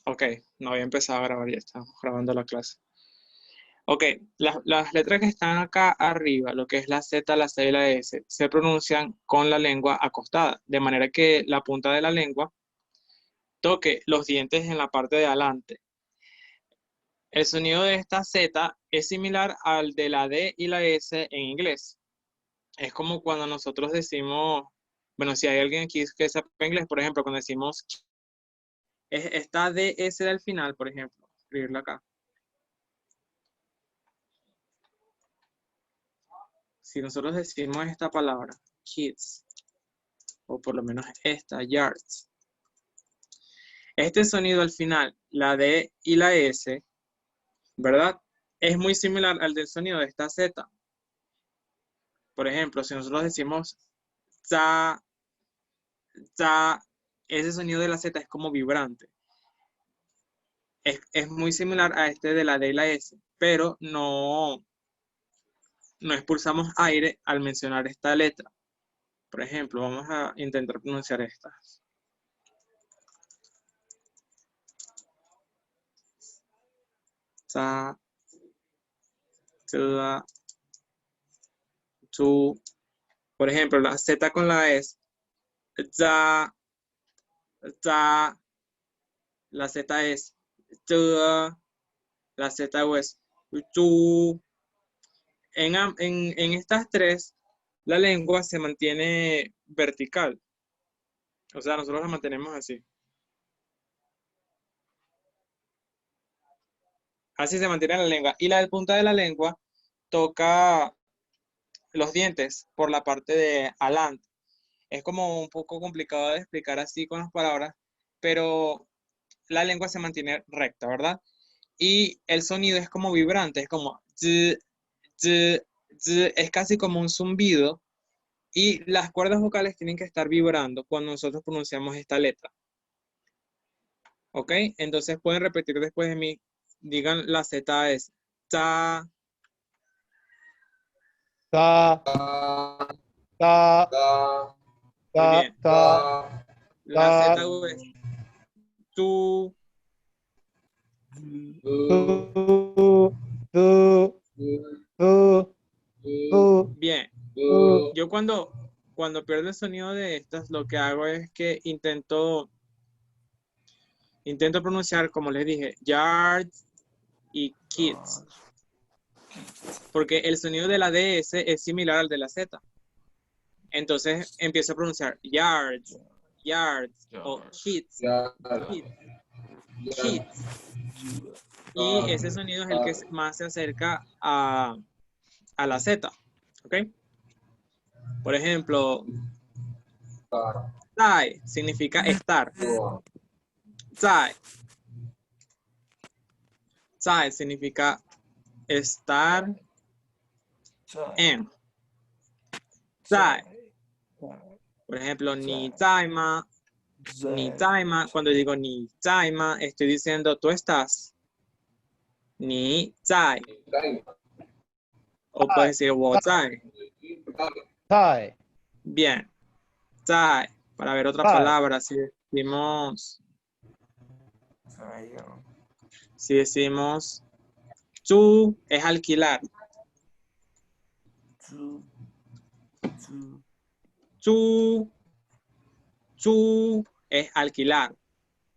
Ok, no había empezado a grabar, ya estamos grabando la clase. Ok, las letras que están acá arriba, lo que es la Z, la C y la S, se pronuncian con la lengua acostada, de manera que la punta de la lengua toque los dientes en la parte de adelante. El sonido de esta Z es similar al de la D y la S en inglés. Es como cuando nosotros decimos, bueno, si hay alguien aquí que sepa inglés, por ejemplo, cuando decimos, está DS al final, por ejemplo, escribirlo acá. Si nosotros decimos esta palabra, kids, o por lo menos esta, yards, este sonido al final, la D y la S, ¿verdad? Es muy similar al del sonido de esta Z. Por ejemplo, si nosotros decimos za, za, ese sonido de la Z es como vibrante. Es muy similar a este de la D y la S, pero no expulsamos aire al mencionar esta letra. Por ejemplo, vamos a intentar pronunciar estas. Za, za, zu. Por ejemplo, la Z con la S. Za, za. La Z es za. La Z es zu. En estas tres, la lengua se mantiene vertical. O sea, nosotros la mantenemos así. Así se mantiene la lengua. Y la punta de la lengua toca los dientes por la parte de adelante. Es como un poco complicado de explicar así con las palabras, pero la lengua se mantiene recta, ¿verdad? Y el sonido es como vibrante, es como z, z, z, es casi como un zumbido y las cuerdas vocales tienen que estar vibrando cuando nosotros pronunciamos esta letra. ¿Ok? Entonces pueden repetir después de mí. Digan la Z es ta, ta, ta, muy ta, bien. ta, La Z ta, es tu, tu, tu, tu, tu, bien. tu. Yo cuando pierdo el sonido de estas, lo que hago es que intento pronunciar, como les dije, yards y kids. Porque el sonido de la DS es similar al de la Z. Entonces empiezo a pronunciar yards, yards o kids, kids, kids. Y ese sonido es el que más se acerca a la Z. ¿Ok? Por ejemplo, tai significa estar. Tai. Tai significa estar en. Tai. Por ejemplo, ni taima, ni taima. Cuando digo ni taima, estoy diciendo tú estás. Ni tai. O puedes decir wo tai. Tai, Bien. Tai. Para ver otra tai, palabra, si decimos tú es alquilar. Tú es alquilar.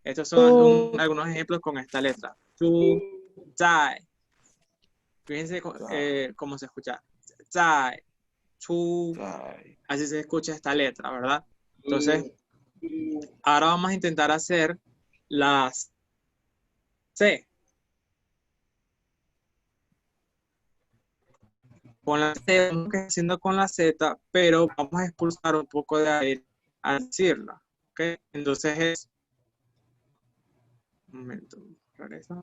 Estos son algunos ejemplos con esta letra. Tú, tai. Fíjense cómo se escucha. Tai, tú. Así se escucha esta letra, ¿verdad? Entonces, ahora vamos a intentar hacer las C. Con la C, vamos haciendo con la Z, pero vamos a expulsar un poco de aire al decirla. ¿Ok? Entonces es. Un momento. Regresa.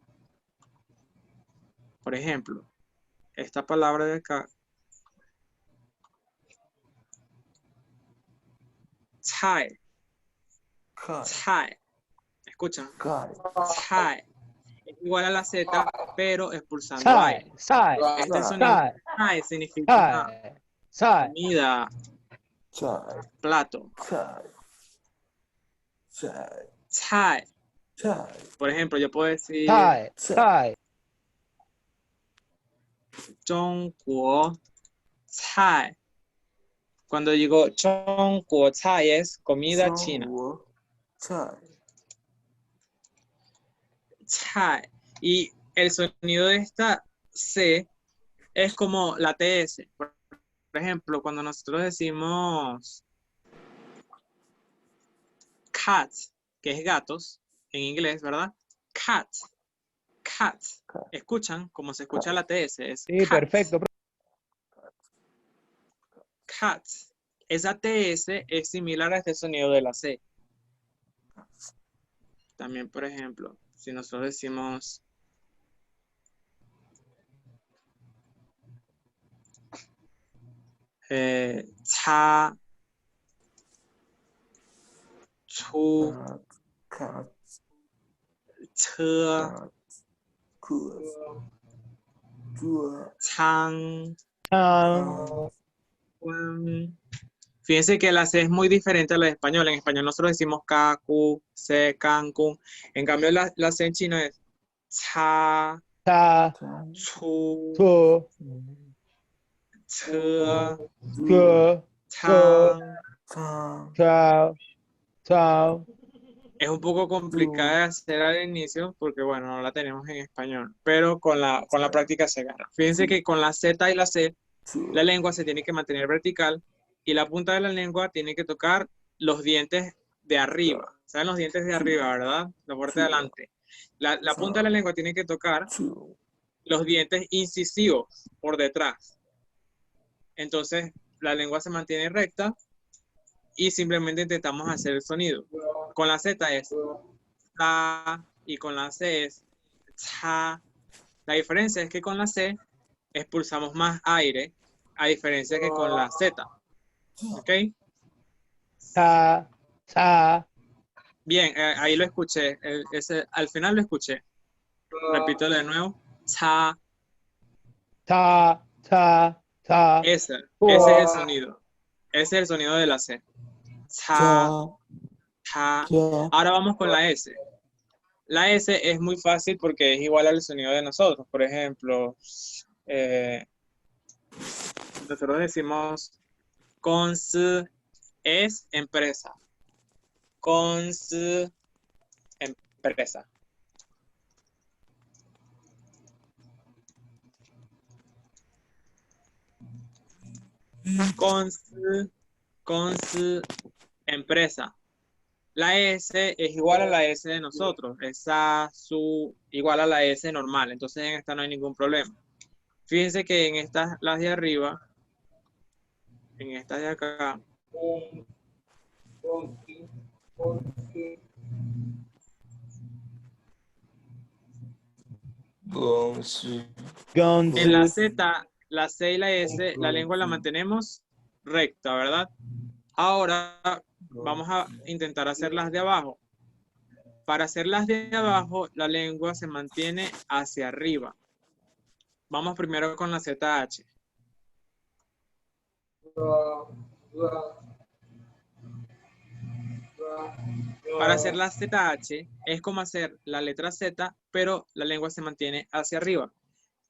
Por ejemplo, esta palabra de acá. Tai. Tai. ¿Escuchan? Tai. Es igual a la Z, pero expulsando sai, aire. sai, Este sonido sai, tai significa sai, sai, comida, chai, plato. chai, chai, Chai. chai, Por ejemplo, yo puedo decir Chai, chai, Zhongguo Cai. Cuando digo Zhongguo Cai es comida china. Zhongguo chai, Chai. Y el sonido de esta C es como la TS. Por ejemplo, cuando nosotros decimos cat, que es gatos, en inglés, ¿verdad? Cat, cat. cat, ¿Escuchan? Como se escucha la TS, es sí, cat, perfecto. cat. Esa TS es similar a este sonido de la C. También, por ejemplo, si nosotros decimos cha, chu, cat, che, cat, cus, chua, chang, Chan, guan. Fíjense que la C es muy diferente a la de español. En español nosotros decimos ka, ku, se, kan, kun. En cambio, la C en chino es cha, cha, chan, chu, chu, che, chu, chang. chan, chao, chao. Es un poco complicada de hacer al inicio porque, bueno, no la tenemos en español, pero con la práctica se gana. Fíjense que con la Z y la C, la lengua se tiene que mantener vertical y la punta de la lengua tiene que tocar los dientes de arriba. ¿Saben los dientes de arriba, verdad? La parte de adelante. La punta de la lengua tiene que tocar los dientes incisivos por detrás. Entonces, la lengua se mantiene recta y simplemente intentamos hacer el sonido. Con la Z es ta y con la C es cha. La diferencia es que con la C expulsamos más aire, a diferencia que con la Z. ¿Ok? Cha, cha, Bien, ahí lo escuché. Al final lo escuché. Repito de nuevo. Cha. cha, cha, cha. Ese es el sonido. Ese es el sonido de la C. Cha, cha. Ahora vamos con la S. La S es muy fácil porque es igual al sonido de nosotros. Por ejemplo, nosotros decimos cons es empresa. Cons empresa. Cons empresa. La S es igual a la S de nosotros. Esa, su, igual a la S normal. Entonces en esta no hay ningún problema. Fíjense que en estas, las de arriba, en estas de acá, en la Gonzu, Z, la C y la S, la lengua la mantenemos recta, ¿verdad? Ahora vamos a intentar hacer las de abajo. Para hacer las de abajo, la lengua se mantiene hacia arriba. Vamos primero con la ZH. Para hacer la ZH es como hacer la letra Z, pero la lengua se mantiene hacia arriba.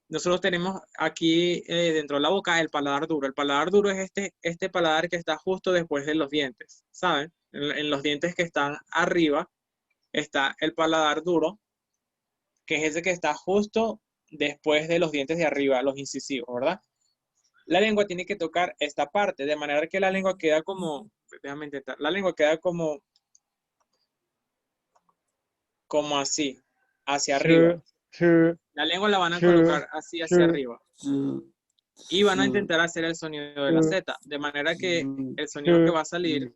Nosotros tenemos aquí dentro de la boca el paladar duro. El paladar duro es este paladar que está justo después de los dientes, ¿saben? En los dientes que están arriba está el paladar duro, que es ese que está justo después de los dientes de arriba, los incisivos, ¿verdad? La lengua tiene que tocar esta parte, de manera que la lengua queda como, déjame intentar, la lengua queda como así, hacia arriba. shi, shi, La lengua la van a shi, colocar así hacia shi, arriba. Y van a intentar hacer el sonido de la Z, de manera que el sonido que va a salir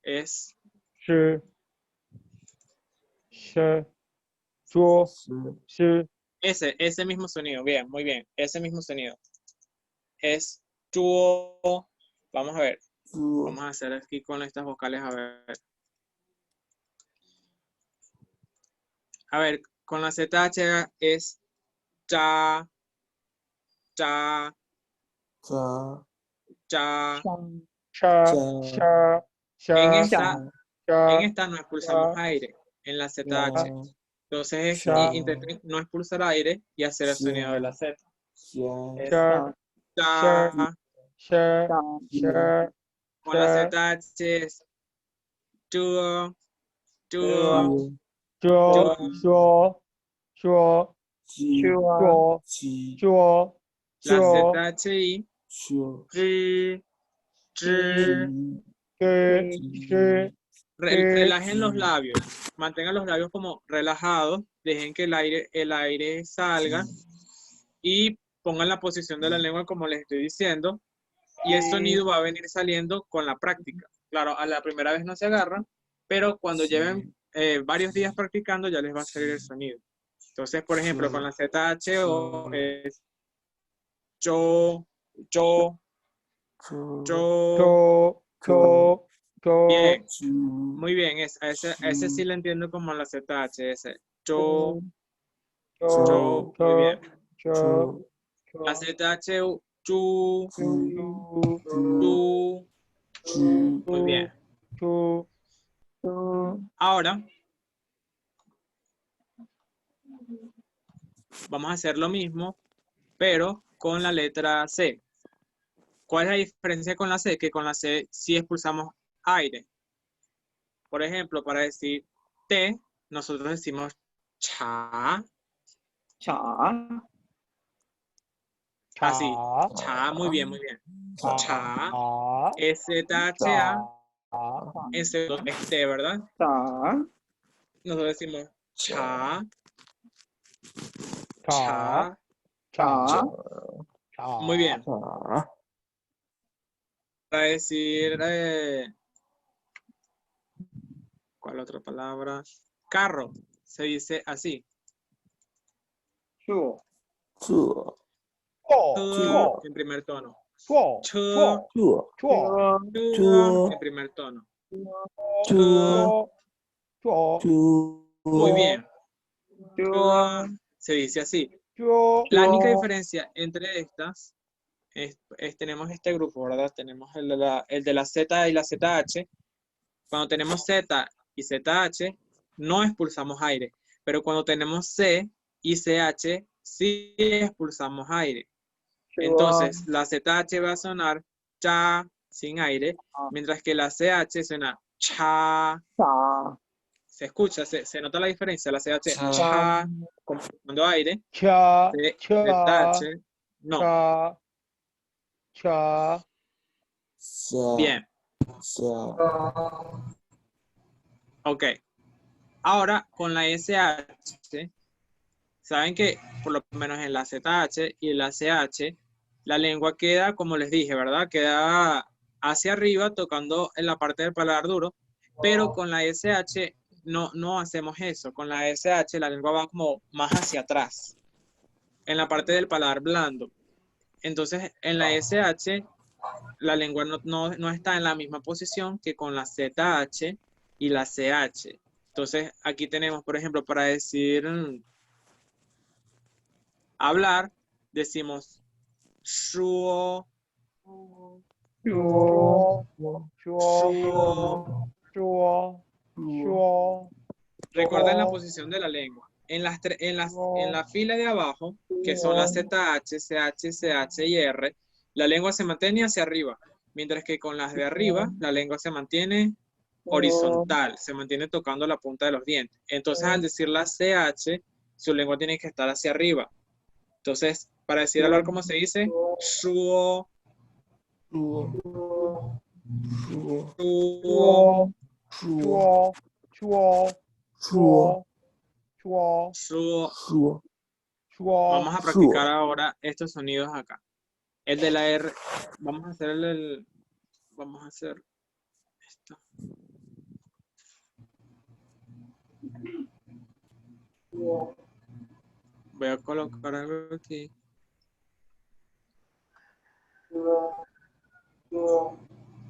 es shi, shi, shuo, shi, ese mismo sonido. Bien, muy bien, ese mismo sonido. Es tuo. Vamos a ver. Vamos a hacer aquí con estas vocales, a ver. A ver, con la ZH es cha, cha, cha, chan, cha, cha, cha, En cha, esta, cha, en esta no expulsamos aire, en la ZH. cha, Entonces, cha, intenten no expulsar aire y hacer el sonido de la Z. Es cha, cha. cha, cha, Con la cha, ZH es chuo, chuo, chuo, chuo, chuo, chuo, chuo, la chuo, ZHI, chuo, ri, ri. que, que, Relajen los labios, mantengan los labios como relajados, dejen que el aire salga y pongan la posición de la lengua como les estoy diciendo, y el sonido va a venir saliendo con la práctica. Claro, a la primera vez no se agarra, pero cuando lleven varios días practicando ya les va a salir el sonido. Entonces, por ejemplo, con la ZHO es yo, yo, yo. cho, cho, Bien, chu, muy bien. Ese sí lo entiendo como la ZH. Ese. Yo, cho, muy bien. cho, La ZH, chu, chu, chu, muy bien. chu, Ahora vamos a hacer lo mismo, pero con la letra C. ¿Cuál es la diferencia con la C? Que con la C sí expulsamos aire. Por ejemplo, para decir T, nosotros decimos cha, así. Cha, muy bien, muy bien. Cha, SHA, en segundo es T, ¿verdad? Nosotros decimos cha, cha, muy bien. cha, Para decir, ¿cuál otra palabra? Carro, se dice así. chuo, En primer tono. chuo, Chu, chuo, chuo, chu, en primer tono. chuo, chuo, Muy bien. Chu, se dice así. chuo, La única diferencia entre estas tenemos este grupo, ¿verdad? Tenemos el de la Z y la ZH. Cuando tenemos Z y ZH, no expulsamos aire. Pero cuando tenemos C y CH, sí expulsamos aire. Entonces, la ZH va a sonar cha sin aire, mientras que la CH suena cha. Se escucha, se nota la diferencia. La CH cha, cuando aire, cha, ZH no. cha, cha, Bien, ok. Ahora, con la SH, saben que por lo menos en la ZH y en la CH, la lengua queda, como les dije, ¿verdad? Queda hacia arriba, tocando en la parte del paladar duro, pero con la SH no hacemos eso. Con la SH la lengua va como más hacia atrás, en la parte del paladar blando. Entonces, en la SH, la lengua no está en la misma posición que con la ZH y la CH. Entonces, aquí tenemos, por ejemplo, para decir hablar, decimos shuo, chuo, shuo. chuo, chuo, Recuerden la posición de la lengua. En la fila de abajo, que son las ZH, CH, CH y R, la lengua se mantiene hacia arriba, mientras que con las de arriba, la lengua se mantiene horizontal, se mantiene tocando la punta de los dientes. Entonces, al decir la CH, su lengua tiene que estar hacia arriba. Entonces, para decir hablar, ¿cómo se dice? Shuo, shuo, chuo, chuo, chuo, chuo, shuo. chuo, Vamos a practicar ahora estos sonidos acá. El de la R, vamos a hacer vamos a hacer esto. Voy a colocar algo aquí.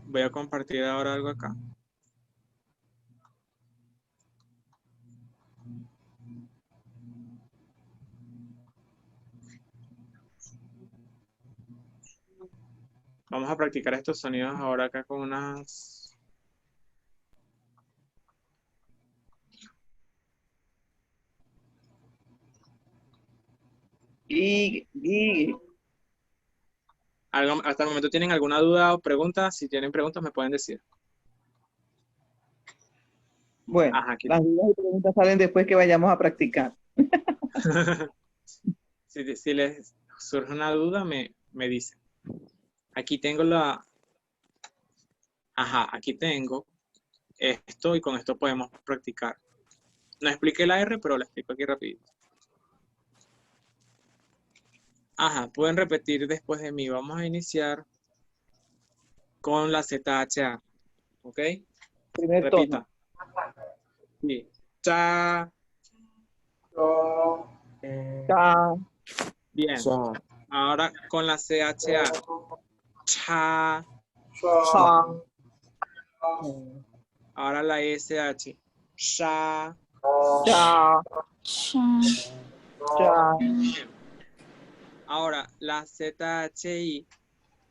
Voy a compartir ahora algo acá. Vamos a practicar estos sonidos ahora acá con unas... ¿Hasta el momento tienen alguna duda o pregunta? Si tienen preguntas me pueden decir. Bueno, Ajá, aquí. las dudas y preguntas salen después que vayamos a practicar. Si les surge una duda, me dicen. Aquí tengo la... Ajá, aquí tengo esto y con esto podemos practicar. No expliqué la R, pero la explico aquí rapidito. Ajá, pueden repetir después de mí. Vamos a iniciar con la ZHA. ¿Ok? Primer Repita. tono. Sí. Cha. Cha, Bien. Cha. Ahora con la CHA. Cha. cha, Ahora la SH. Sha. cha, cha. Bien. Ahora la ZHI.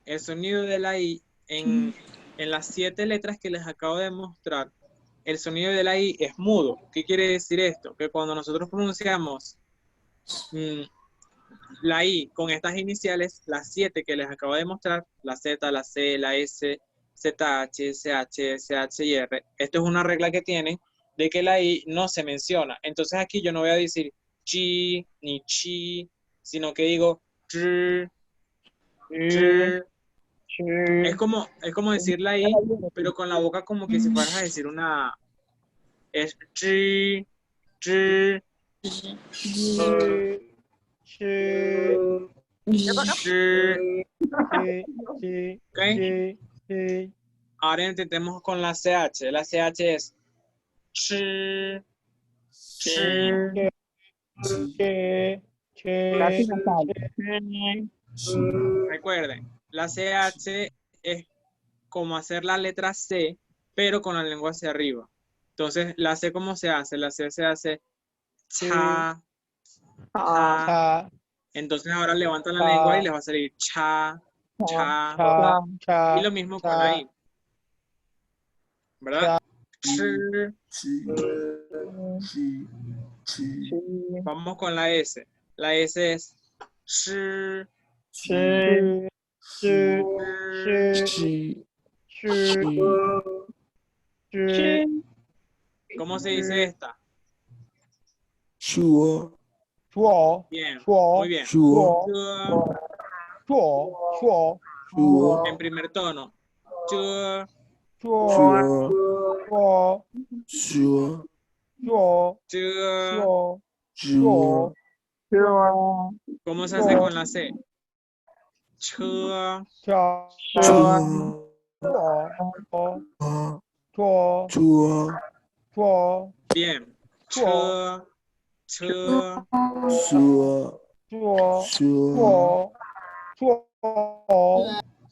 El sonido de la I en las 7 letras que les acabo de mostrar, el sonido de la I es mudo. ¿Qué quiere decir esto? Que cuando nosotros pronunciamos la I con estas iniciales, las 7 que les acabo de mostrar, la Z, la C, la S, ZH, SH, SH y R, esto es una regla que tienen de que la I no se menciona. Entonces aquí yo no voy a decir chi ni chi, sino que digo tr, tr. Es como decir la I, pero con la boca como que si fueras a decir una... Es chi, chi, chi. ¿Ok? Ahora intentemos con la CH. La CH es chi, chi. Casi nasal. Recuerden, la CH es como hacer la letra C, pero con la lengua hacia arriba. Entonces, la C, ¿cómo se hace? La C se hace cha, cha. Entonces, ahora levantan la lengua y les va a salir cha, cha. Y lo mismo con la I, ¿verdad? Ch. Chi. Chi. Vamos con la S. La S es sh, Chi. ¿Cómo se dice esta? Chuo. Bien, Chuo. muy bien. Chuo. Chuo. Chuo. En primer tono. Chuo, Chuo. Chuo. chuo. Chuo. ¿Cómo se hace con la C? Chuo, Chuo. Chuo. bien. Chuo, chuo.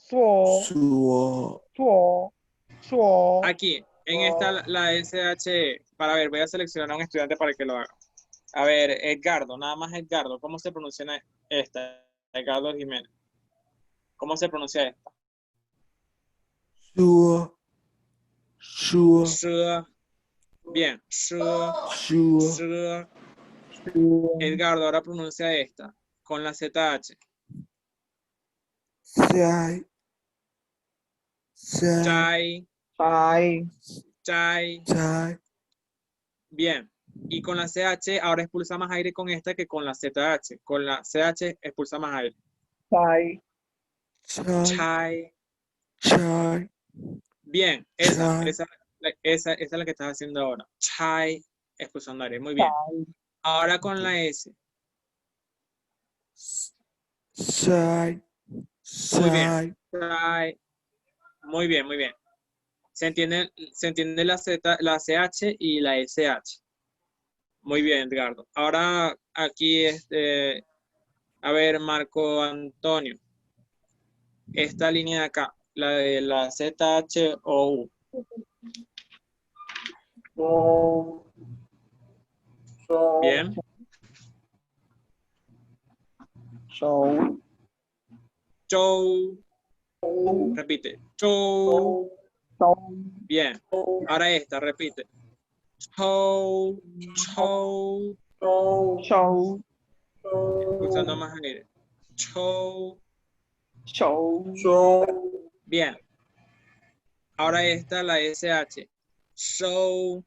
Chuo. Chuo. Chuo. Aquí, en esta, la SH, para ver, voy a seleccionar a un estudiante para que lo haga. A ver, Edgardo, nada más Edgardo, ¿cómo se pronuncia esta? Edgardo Jiménez. ¿Cómo se pronuncia esta? Chuo. Chuo. Chuo. Bien, chuo, Chuo. chuo. Edgardo, ahora pronuncia esta, con la ZH. Sai. Sai. Chai, Ay, chai. Sai. Bien. Y con la CH ahora expulsa más aire con esta que con la ZH. Con la CH expulsa más aire. ay, Chai. Chai. Chai. Bien. Esa Chai. es la que estás haciendo ahora. Chai. Expulsando aire. Muy bien. Ahora con la S. Sai. Muy bien. Sai. Chai. Muy bien, muy bien. Se entiende la Z, la CH y la SH. Muy bien, Edgardo. Ahora aquí, a ver, Marco Antonio. Esta línea de acá, la de la ZHOU. Bien. show, Chou, Repite. Chou. Chou. Bien. Ahora esta, repite. Chou. Chou. Chou. Expulsando más aire. Chou. Chou. Bien. Ahora esta, la SH. Show.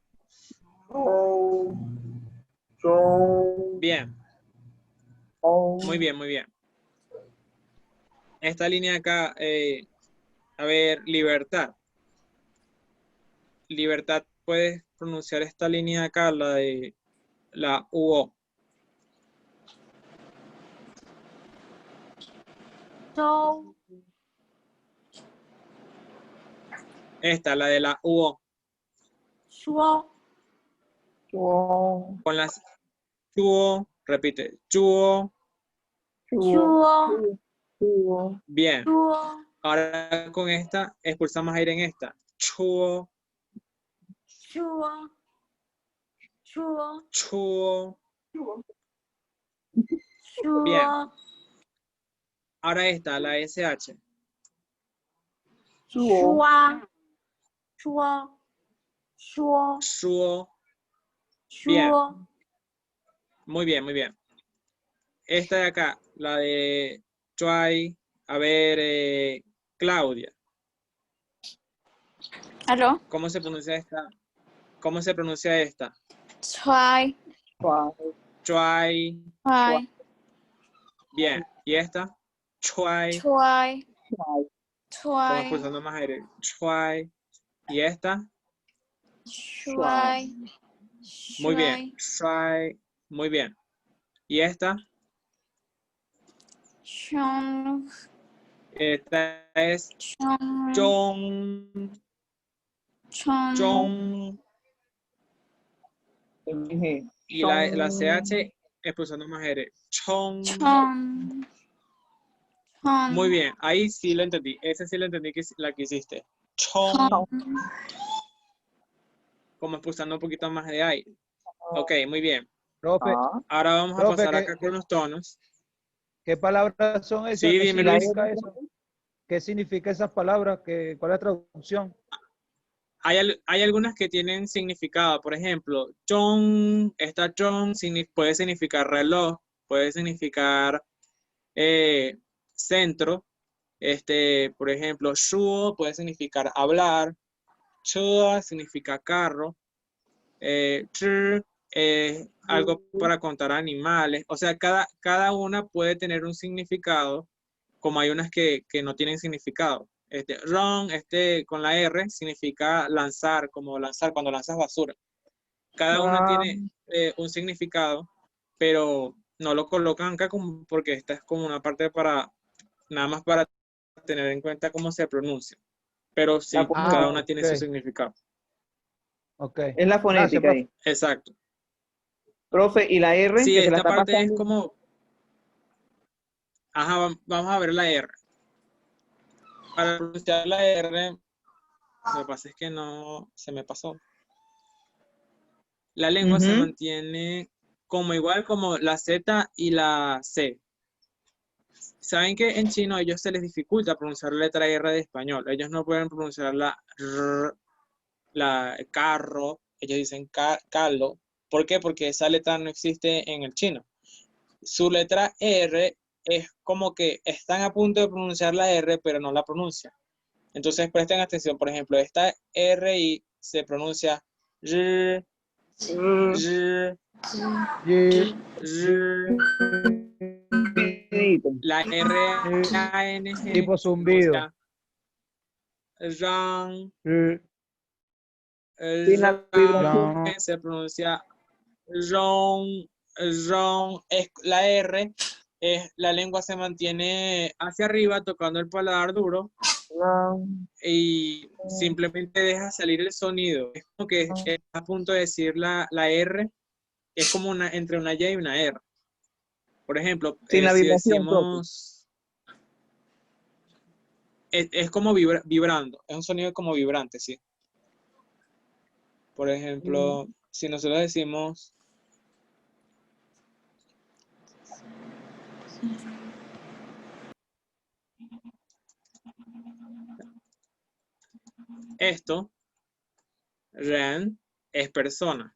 Bien. Muy bien, muy bien. Esta línea acá, a ver, libertad. Libertad, puedes pronunciar esta línea acá, la de la UO. Châu. Esta, la de la UO. Chúa. Chuo. Con las chuo, repite. Chuo. Chúa. Chuo. Bien. Chúa. Ahora con esta, expulsamos aire en esta. Chuo. Chúa. Chúa. Chuo. Bien. Chúa. Ahora esta, la SH. Chuo. Chúa. Chúa. Chúa. Chuo. Bien. Chúa. Muy bien, muy bien. Esta de acá, la de Chuay. A ver, Claudia. Aló. ¿Cómo se pronuncia esta? ¿Cómo se pronuncia esta? Chuai. Chuo. Chuay. Chuai. Bien. ¿Y esta? Chuay. Chuai. Chuo. Como Chuai. expulsando más aire. Chuay. ¿Y esta? Chuai. Muy bien. Chuay. Muy bien. ¿Y esta? Chong. Esta es Chong. Chong. Chong. Chong. Dije, Y la chong. CH expulsando más aire. Chong. Chong. Chong. Muy bien. Ahí sí lo entendí. Ese sí lo entendí que la que hiciste. Chong. Chong. Como expulsando un poquito más de aire. Ok, muy bien. Profe, Ah. Ahora vamos a Profe, pasar acá con los tonos. ¿qué palabras son esas? Sí, ¿Qué dime, Luis. significa eso? ¿Qué significa esas palabras? ¿Cuál es la traducción? Hay algunas que tienen significado. Por ejemplo, chong, esta chong puede significar reloj, puede significar centro. Por ejemplo, shuo puede significar hablar. Chua significa carro. Chi, algo para contar animales. O sea, cada una puede tener un significado, como hay unas que no tienen significado. Run, con la R, significa lanzar, como lanzar cuando lanzas basura. Cada una Ah. tiene un significado, pero no lo colocan acá porque esta es como una parte nada más para tener en cuenta cómo se pronuncia. Pero sí, Ah, cada una tiene su ok. significado. Ok. Es la fonética profe. ahí. Exacto. Profe, ¿y la R? Sí, que se la esta está parte es pasando? como... Ajá, vamos a ver la R. Para pronunciar la R, lo que pasa es que no, se me pasó. La lengua se mantiene como igual como la Z y la C. Saben que en chino a ellos se les dificulta pronunciar la letra R de español. Ellos no pueden pronunciar la R, la carro. Ellos dicen calo. ¿Por qué? Porque esa letra no existe en el chino. Su letra R es como que están a punto de pronunciar la R, pero no la pronuncian. Entonces presten atención. Por ejemplo, esta RI se pronuncia R, R, Y- R. La RANG Tipo se zumbido. pronuncia RAN. Sin la vibración. Ya. Se pronuncia RON. RON. La R, la lengua se mantiene hacia arriba tocando el paladar duro y simplemente deja salir el sonido. Es como que está a punto de decir la R, es como entre una Y y una R. Por ejemplo, Sin la si vibración, profe. decimos... Es como vibrando, es un sonido como vibrante, sí. Por ejemplo, si nosotros decimos... Esto, ren, es persona.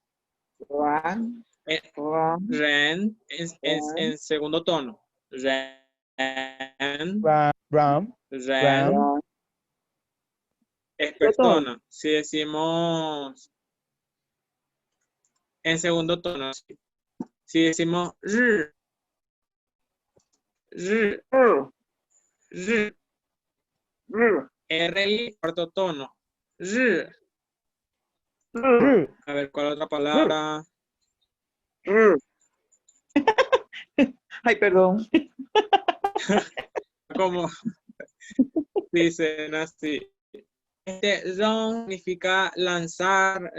Ran. Eh, Ran. Ren en segundo tono. Ren, Ram. ren Ran. es ¿Qué tono? persona. Si decimos en segundo tono, si decimos r, r, R. r, R. R, cuarto tono. R. R. A ver, ¿cuál otra palabra? R. Ay, perdón. Como dicen así. Ron significa lanzar,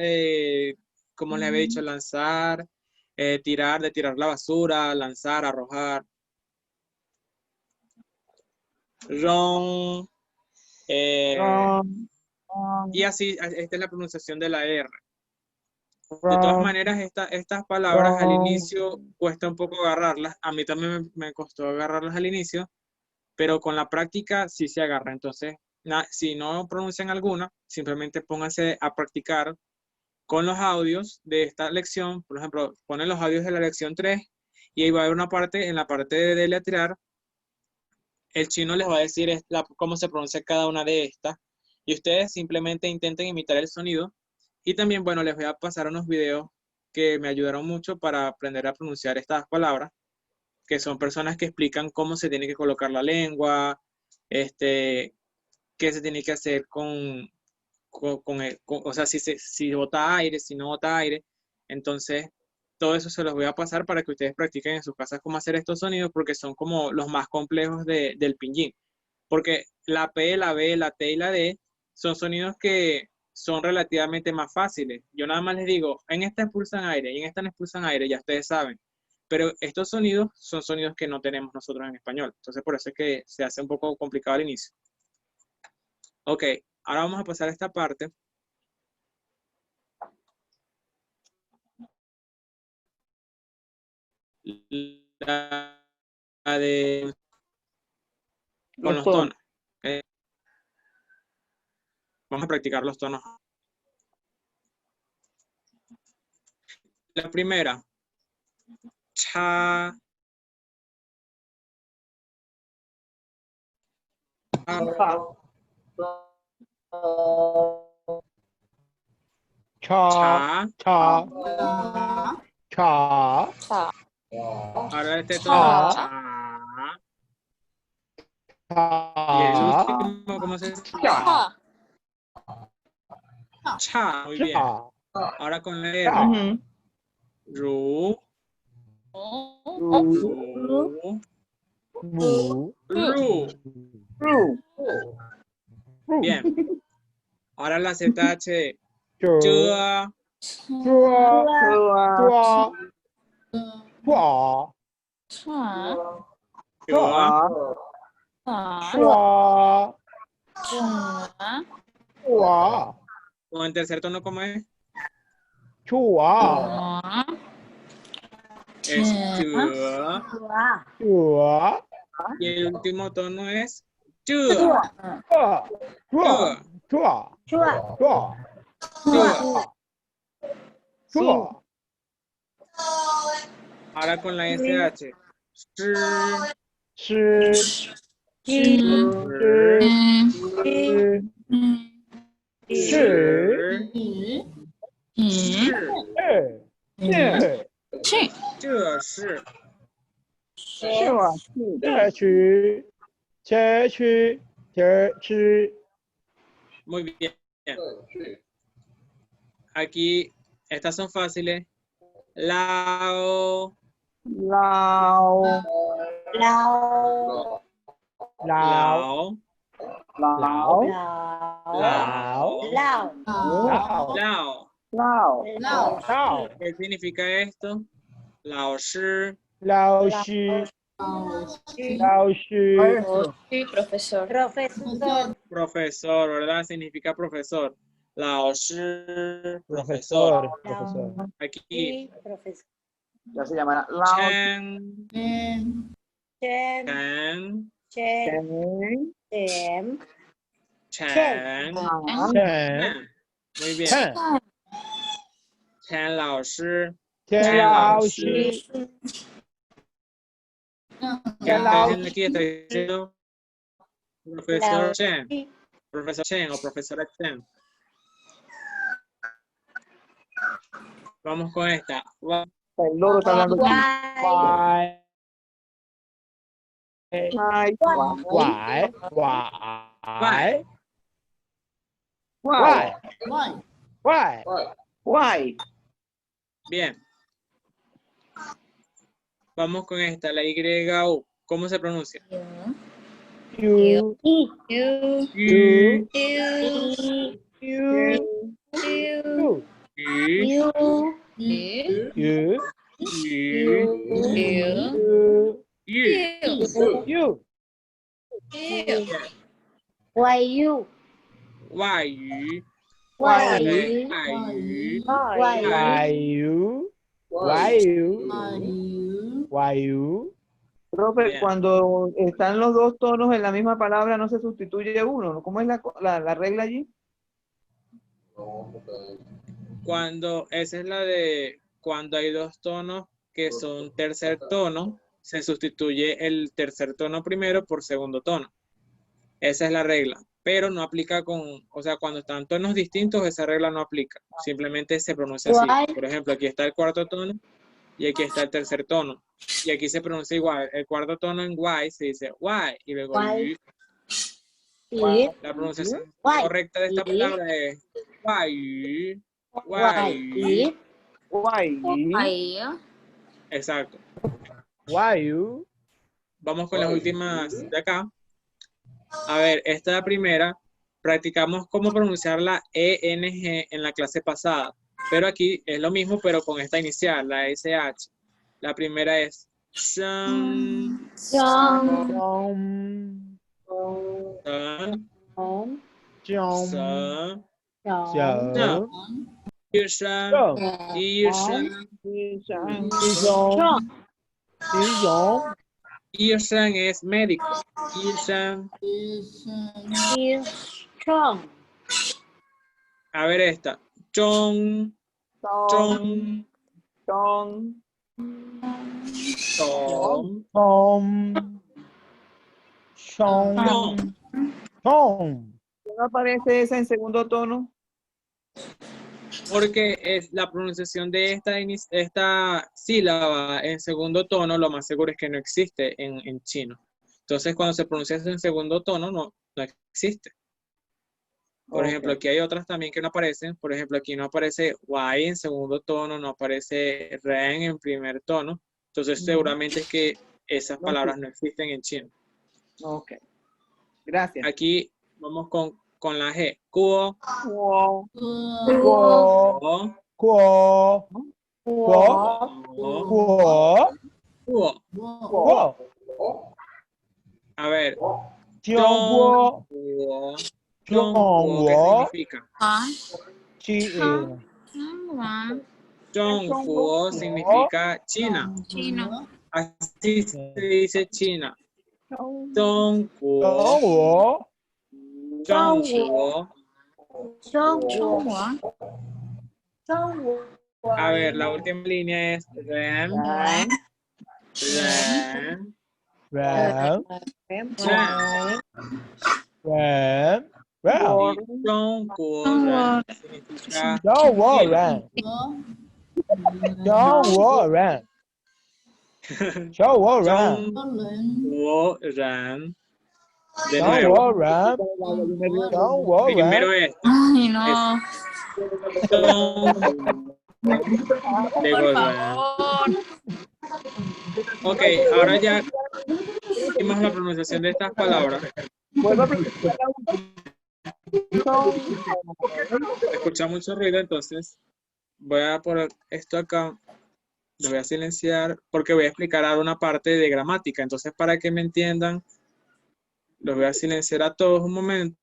como le había dicho, lanzar, tirar, de tirar la basura, lanzar, arrojar. Ron, Ran. y así, esta es la pronunciación de la R. De todas maneras, estas palabras al inicio cuesta un poco agarrarlas. A mí también me costó agarrarlas al inicio, pero con la práctica sí se agarra. Entonces, si no pronuncian alguna, simplemente pónganse a practicar con los audios de esta lección. Por ejemplo, ponen los audios de la lección 3 y ahí va a haber una parte, en la parte de deletrear, el chino les va a decir cómo se pronuncia cada una de estas y ustedes simplemente intenten imitar el sonido. Y también, bueno, les voy a pasar unos videos que me ayudaron mucho para aprender a pronunciar estas palabras, que son personas que explican cómo se tiene que colocar la lengua, qué se tiene que hacer o sea, si bota aire, si no bota aire. Entonces, todo eso se los voy a pasar para que ustedes practiquen en sus casas cómo hacer estos sonidos, porque son como los más complejos del pinyin. Porque la P, la B, la T y la D son sonidos que son relativamente más fáciles. Yo nada más les digo, en esta expulsan aire y en esta no expulsan aire, ya ustedes saben. Pero estos sonidos son sonidos que no tenemos nosotros en español. Entonces, por eso es que se hace un poco complicado al inicio. Ok, ahora vamos a pasar a esta parte. La de con los tonos. ¿Ok? Vamos a practicar los tonos. La primera. Cha. Cha. Cha. Cha. Cha. Ahora este tono. Cha. Y el Cha. último, ¿cómo se dice? Cha. Cha. Muy bien. Ahora con la R. Ru. Ru. Ru. Bien. Ahora la ZH. Chua. O en tercer tono, ¿cómo es? Es chua. Y el último tono es chua. Chua. Ahora con la SH. Muy bien. Aquí, estas son fáciles. Lao. Lao. Lao. Lao. ¿Qué significa esto? Lao shi. Profesor, ¿verdad? Significa profesor. Lao shi, profesor. Aquí. Ya se llamará Lao. Chen. Chen. Chen. Chen. Chen. Muy bien. Chen. Chen 老师。Chen Lao Shi. ¿Quién está diciendo aquí? Está diciendo profesor Chen. Profesor Chen o profesora Chen. Vamos con esta. El loro está hablando. Why? Ay, Why? Why? why? Why? Why? Bien. Vamos con esta, la YU. ¿Cómo se pronuncia? You. You. You. You. You. You. You. Y, You. You. y, You. Why you? 外语， Why OK， you? 外语， Why Why you? Why you? Why you? Profe, Bien. cuando están los dos tonos en la misma palabra no se sustituye uno, ¿no? ¿Cómo es la regla allí? Cuando, esa es la de cuando hay dos tonos que son tercer tono, se sustituye el tercer tono primero por segundo tono. Esa es la regla, pero no aplica con, o sea, cuando están tonos distintos, esa regla no aplica. Simplemente se pronuncia así. Why? Por ejemplo, aquí está el cuarto tono y aquí está el tercer tono. Y aquí se pronuncia igual. El cuarto tono en Y se dice Y y luego Why? Y. It. La pronunciación Why? correcta de esta Y. palabra es Y. Why? It. Why? Why? Exacto. Why you? Vamos con las últimas de acá. A ver, esta primera, practicamos cómo pronunciar la ENG en la clase pasada, pero aquí es lo mismo, pero con esta inicial, la SH. La primera es Shan, Some. Jump. San, Jump. Sa, Jump. Yushan, Jump. Yushan. Jump. Jump. Yushan es médico. Yushan. Strong. A ver esta. Chong, Ton, Chong, ton, Tom, Tom. Chong. Tom. Tom. ¿no aparece esa en segundo tono? Porque es la pronunciación de esta sílaba en segundo tono, lo más seguro es que no existe en chino. Entonces, cuando se pronuncia eso en segundo tono, no existe. Por ejemplo, aquí hay otras también que no aparecen. Por ejemplo, aquí no aparece Y en segundo tono, no aparece Ren en primer tono. Entonces, seguramente es que esas palabras no existen en chino. Ok. Gracias. Aquí vamos con la G. Kuo, Wow. Guo. kuo, Guo. kuo, Guo. kuo. Guo. A ver. Jiangguo. Zhongguo. Zhongguo, ¿qué Zhongguo. significa? Chi. Zhongguo significa China. Chino. Así se dice China. Zhongguo, Zhongguo. Zhongguo. Chongguo. A ver, la última línea es Ren, Ren, Ren. Ren. Ren. Y Ren. Zhongguo Ren significa Zhongguo China. Ren. Zhongguo Ren. Zhongguo Ren. Zhongguo Ren. De nuevo. Zhongguo Ren. Zhongguo Primero Ren. es Ay, no. Zhongguo. Luego Por Ren. favor. Ok, ahora ya hicimos la pronunciación de estas palabras. Vuelvo a preguntar la última. Escucha mucho ruido, entonces voy a poner esto acá. Lo voy a silenciar porque voy a explicar ahora una parte de gramática. Entonces, para que me entiendan, los voy a silenciar a todos un momento.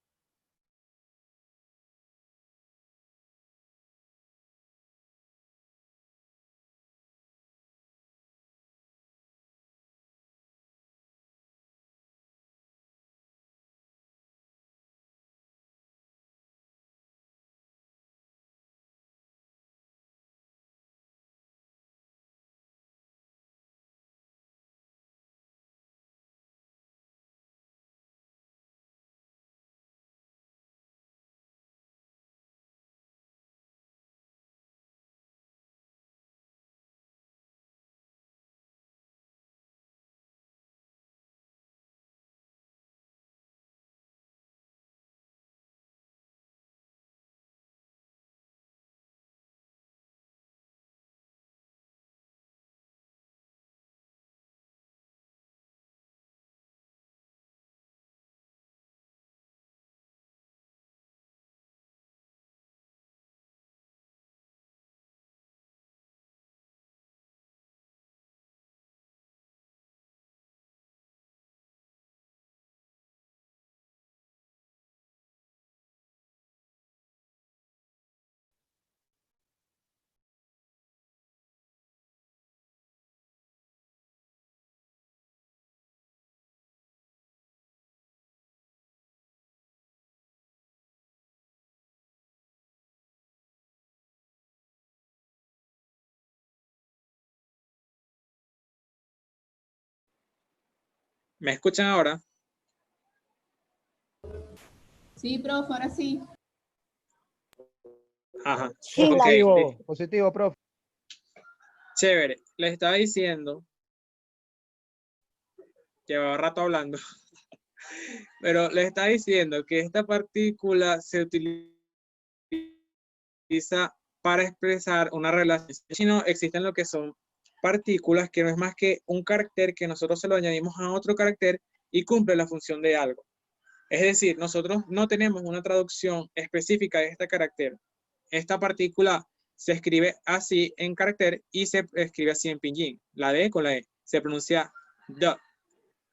¿Me escuchan ahora? Sí, profe, ahora sí. Ajá. Sí, la- Ok, Positivo, positivo, profe. chévere. Les estaba diciendo, llevaba rato hablando, pero les estaba diciendo que esta partícula se utiliza para expresar una relación. Si no, existen lo que son partículas, que no es más que un carácter que nosotros se lo añadimos a otro carácter y cumple la función de algo. Es decir, nosotros no tenemos una traducción específica de este carácter. Esta partícula se escribe así en carácter y se escribe así en pinyin. La D con la E. Se pronuncia D.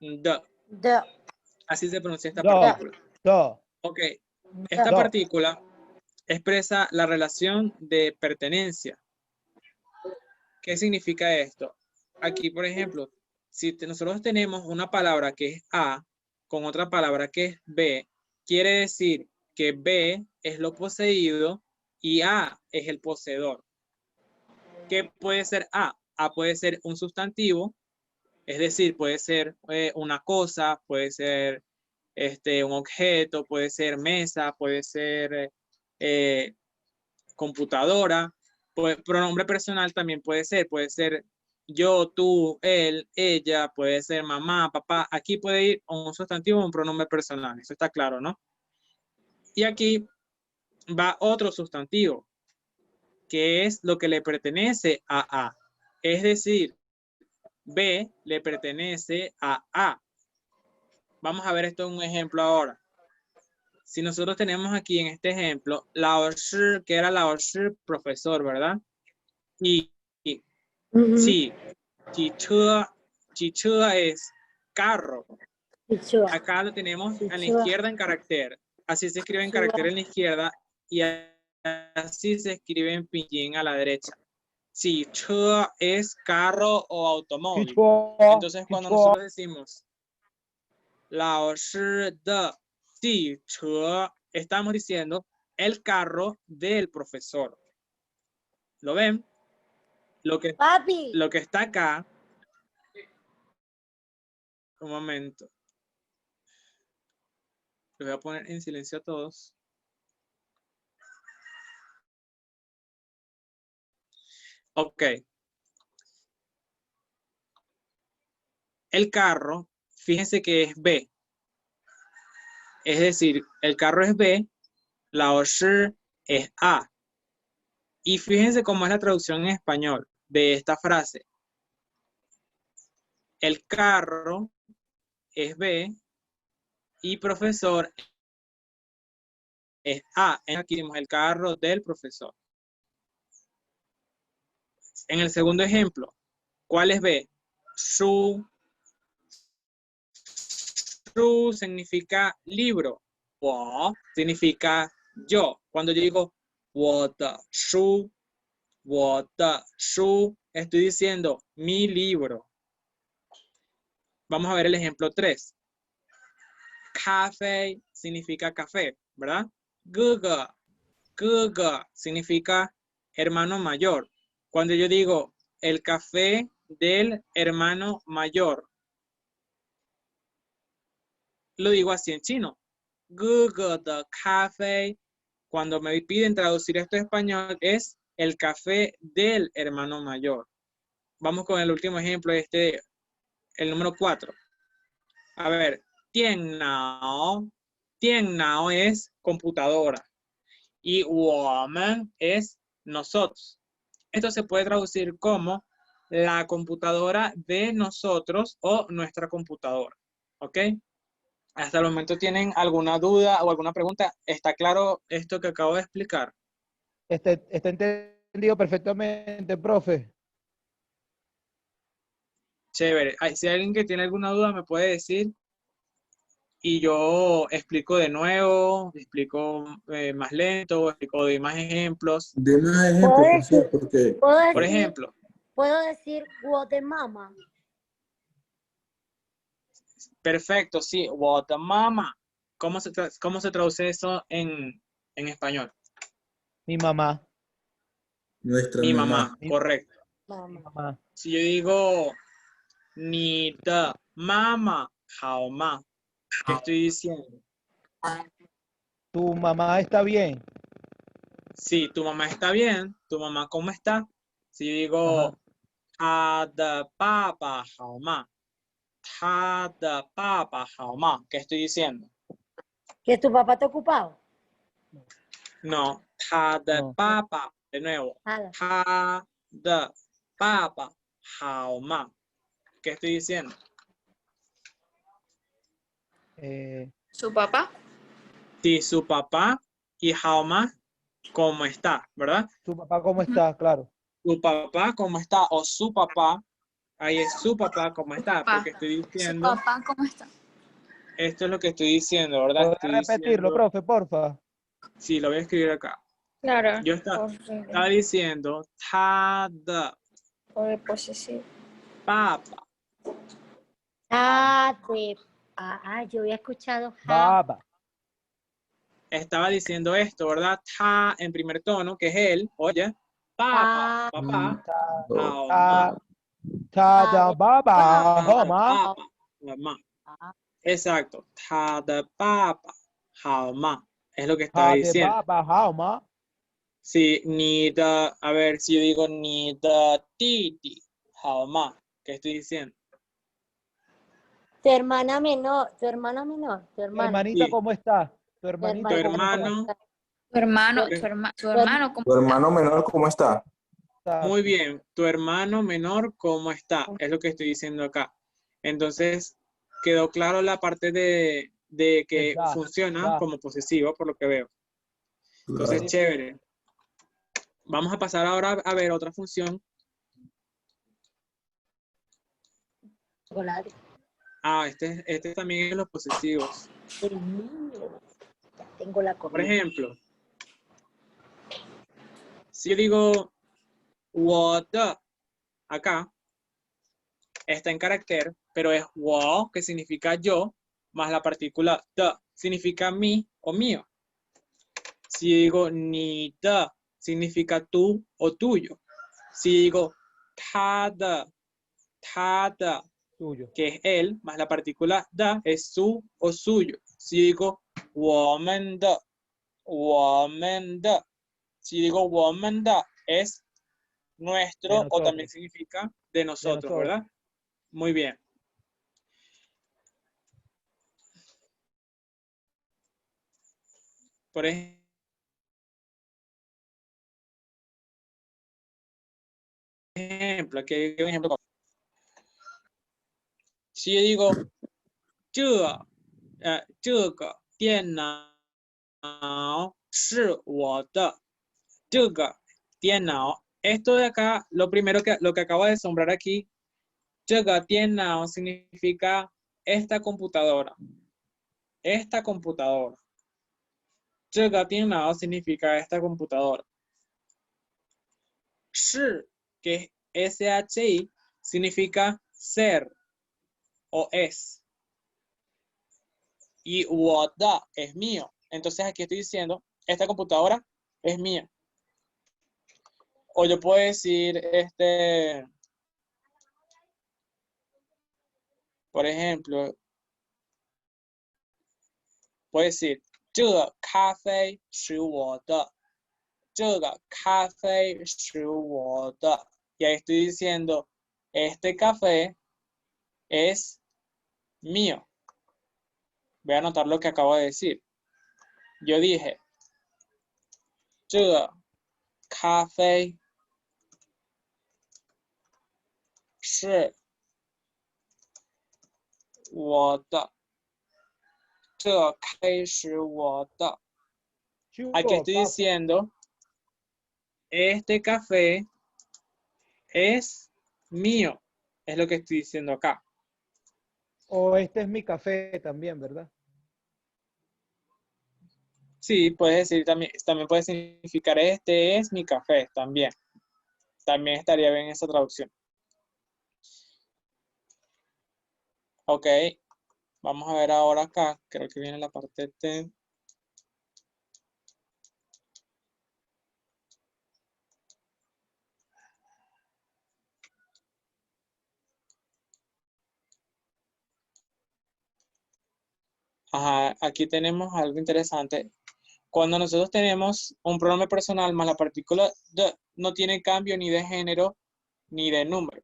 D. de- Así se pronuncia esta Do, partícula. do, Ok. Esta do. partícula expresa la relación de pertenencia. ¿Qué significa esto? Aquí, por ejemplo, si nosotros tenemos una palabra que es A con otra palabra que es B, quiere decir que B es lo poseído y A es el poseedor. ¿Qué puede ser A? A puede ser un sustantivo, es decir, puede ser una cosa, puede ser un objeto, puede ser mesa, puede ser computadora. Pronombre personal también puede ser yo, tú, él, ella, puede ser mamá, papá. Aquí puede ir un sustantivo o un pronombre personal, eso está claro, ¿no? Y aquí va otro sustantivo, que es lo que le pertenece a A. Es decir, B le pertenece a A. Vamos a ver esto en un ejemplo ahora. Si nosotros tenemos aquí en este ejemplo, Lao Shi, que era Lao Shi, profesor, ¿verdad? Y Ujú. sí, chichua es carro. Chichua. Acá lo tenemos en la Chichua. izquierda en carácter. Así se escribe en Chichua. carácter en la izquierda y así se escribe en pinyin a la derecha. Sí, chua es carro o automóvil. Chichua, Entonces, cuando chichua. nosotros decimos Lao Shi de Ji Che, estamos diciendo el carro del profesor. ¿Lo ven? Lo que Papi, está acá. Un momento. Lo voy a poner en silencio a todos. Ok. El carro, fíjense que es B. Es decir, el carro es B, la Shi es A. Y fíjense cómo es la traducción en español de esta frase. El carro es B y profesor es A. Aquí vemos el carro del profesor. En el segundo ejemplo, ¿cuál es B? Su significa libro. Wo significa yo. Cuando yo digo 我的书, estoy diciendo mi libro. Vamos a ver el ejemplo 3. Café significa café, ¿verdad? Guga significa hermano mayor. Cuando yo digo el café del hermano mayor, lo digo así en chino. Guga de café. Cuando me piden traducir esto a español es el café del hermano mayor. Vamos con el último ejemplo, el número 4. A ver, Tian Nao es computadora y woman es nosotros. Esto se puede traducir como la computadora de nosotros o nuestra computadora. ¿Ok? Hasta el momento, ¿tienen alguna duda o alguna pregunta? ¿Está claro esto que acabo de explicar? Está entendido perfectamente, profe. Chévere. Si hay alguien que tiene alguna duda, me puede decir y yo explico de nuevo, explico más lento, explico, doy más ejemplos. De más ejemplos, ¿puedo profesor, decir, porque Por ejemplo, puedo decir Guatemala? perfecto, sí, Guatemala. ¿Cómo se traduce eso en español? Mi mamá. nuestra Mi mamá. mamá, correcto. Mamá. Mamá. Si yo digo, ni de mamá 好吗? ¿Qué estoy diciendo? Tu mamá está bien. Sí, tu mamá está bien. ¿Tu mamá cómo está? Si digo, Ajá. 他的爸爸好吗? 他的爸爸好吗? ¿Qué estoy diciendo? ¿Que tu papá está ocupado? No, 他的 No. 爸爸, de nuevo, Nada. 他的爸爸好吗? ¿Qué estoy diciendo? ¿Su papá? Sí, su papá y 好吗, ¿cómo está? ¿Verdad? Tu papá, ¿cómo está? Claro. Su papá, ¿cómo está? O su papá, ahí es su papá, ¿cómo está? Porque estoy ¿Su diciendo, papá cómo está? esto es lo que estoy diciendo, ¿verdad? ¿Podría Estoy repetirlo, diciendo, profe, porfa? sí, lo voy a escribir acá. Claro. Yo estaba diciendo, 他的 Por el posesivo. papá. Yo había escuchado Baba. Estaba diciendo esto, ¿verdad? Ta en primer tono, que es él, oye, papá, papá, Ta, ta da baba, homa. papá, mamá. Exacto, ta de papá, mamá, es lo que estaba Ta de diciendo. baba, homa. Sí, ni de, a ver, si yo digo ni de titi, mamá, ¿qué estoy diciendo? tu hermana menor, tu hermana menor, tu Tu hermana. hermanita, Sí. ¿cómo está? Tu Tu hermanita, Tu ¿cómo está? hermano, Su hermano, tu- su hermano, ¿cómo ¿Tu hermano menor cómo está? muy Exacto. bien, tu hermano menor, ¿cómo está? Es lo que estoy diciendo acá. Entonces, quedó claro la parte de que Da, funciona da. como posesivo, por lo que veo. Entonces, Claro. chévere. Vamos a pasar ahora a ver otra función. Chocolate. Este también es los posesivos. El niño. Ya tengo la Por comida. ejemplo, si yo digo 我的, acá, está en carácter, pero es 我, que significa yo, más la partícula de, significa mi o mío. Si digo 你的, significa tú o tuyo. Si digo 他的, Tuyo. que es él, más la partícula da, es su o suyo. Si digo 我们的, si digo 我们的, es De nuestro o también nosotros. significa de nosotros, nosotros. ¿verdad? Muy bien. Por ejemplo, aquí hay un ejemplo. Si yo digo 这个电脑是我的，这个电脑, esto de acá, lo que acabo de asombrar aquí, 这个电脑 significa esta computadora. Esta computadora. 这个电脑 significa esta computadora. 是, que es SHI, significa ser o es. Y 我的 es mío. Entonces aquí estoy diciendo, esta computadora es mía. O yo puedo decir, por ejemplo, puedo decir, 这个咖啡是我的，这个咖啡是我的. Y ahí estoy diciendo, este café es mío. Voy a anotar lo que acabo de decir. Yo dije, 这个咖啡是我的，这个咖啡是我的. Aquí estoy diciendo, este café es mío. Es lo que estoy diciendo acá. O este es mi café también, ¿verdad? Sí, puedes decir también puede significar este es mi café también. También estaría bien esa traducción. Ok, vamos a ver ahora acá. Creo que viene la parte T. Ajá, aquí tenemos algo interesante. Cuando nosotros tenemos un pronombre personal más la partícula the, no tiene cambio ni de género ni de número.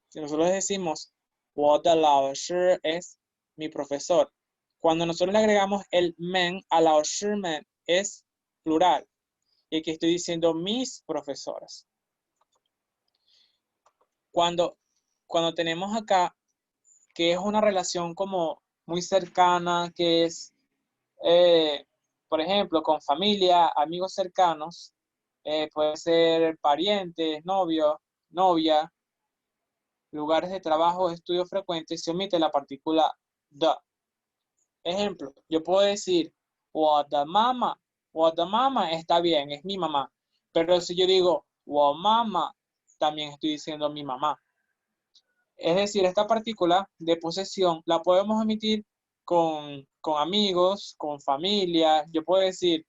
Si nosotros decimos, 我的老师 es mi profesor. Cuando nosotros le agregamos el men a la men es plural. Y aquí estoy diciendo mis profesores. Cuando tenemos acá que es una relación como muy cercana, que es, por ejemplo, con familia, amigos cercanos, puede ser parientes, novio, novia, lugares de trabajo, estudio frecuente, se omite la partícula the. Ejemplo, yo puedo decir, 我的妈妈está bien, es mi mamá. Pero si yo digo, 我妈妈, también estoy diciendo mi mamá. Es decir, esta partícula de posesión la podemos omitir con amigos, con familia. Yo puedo decir,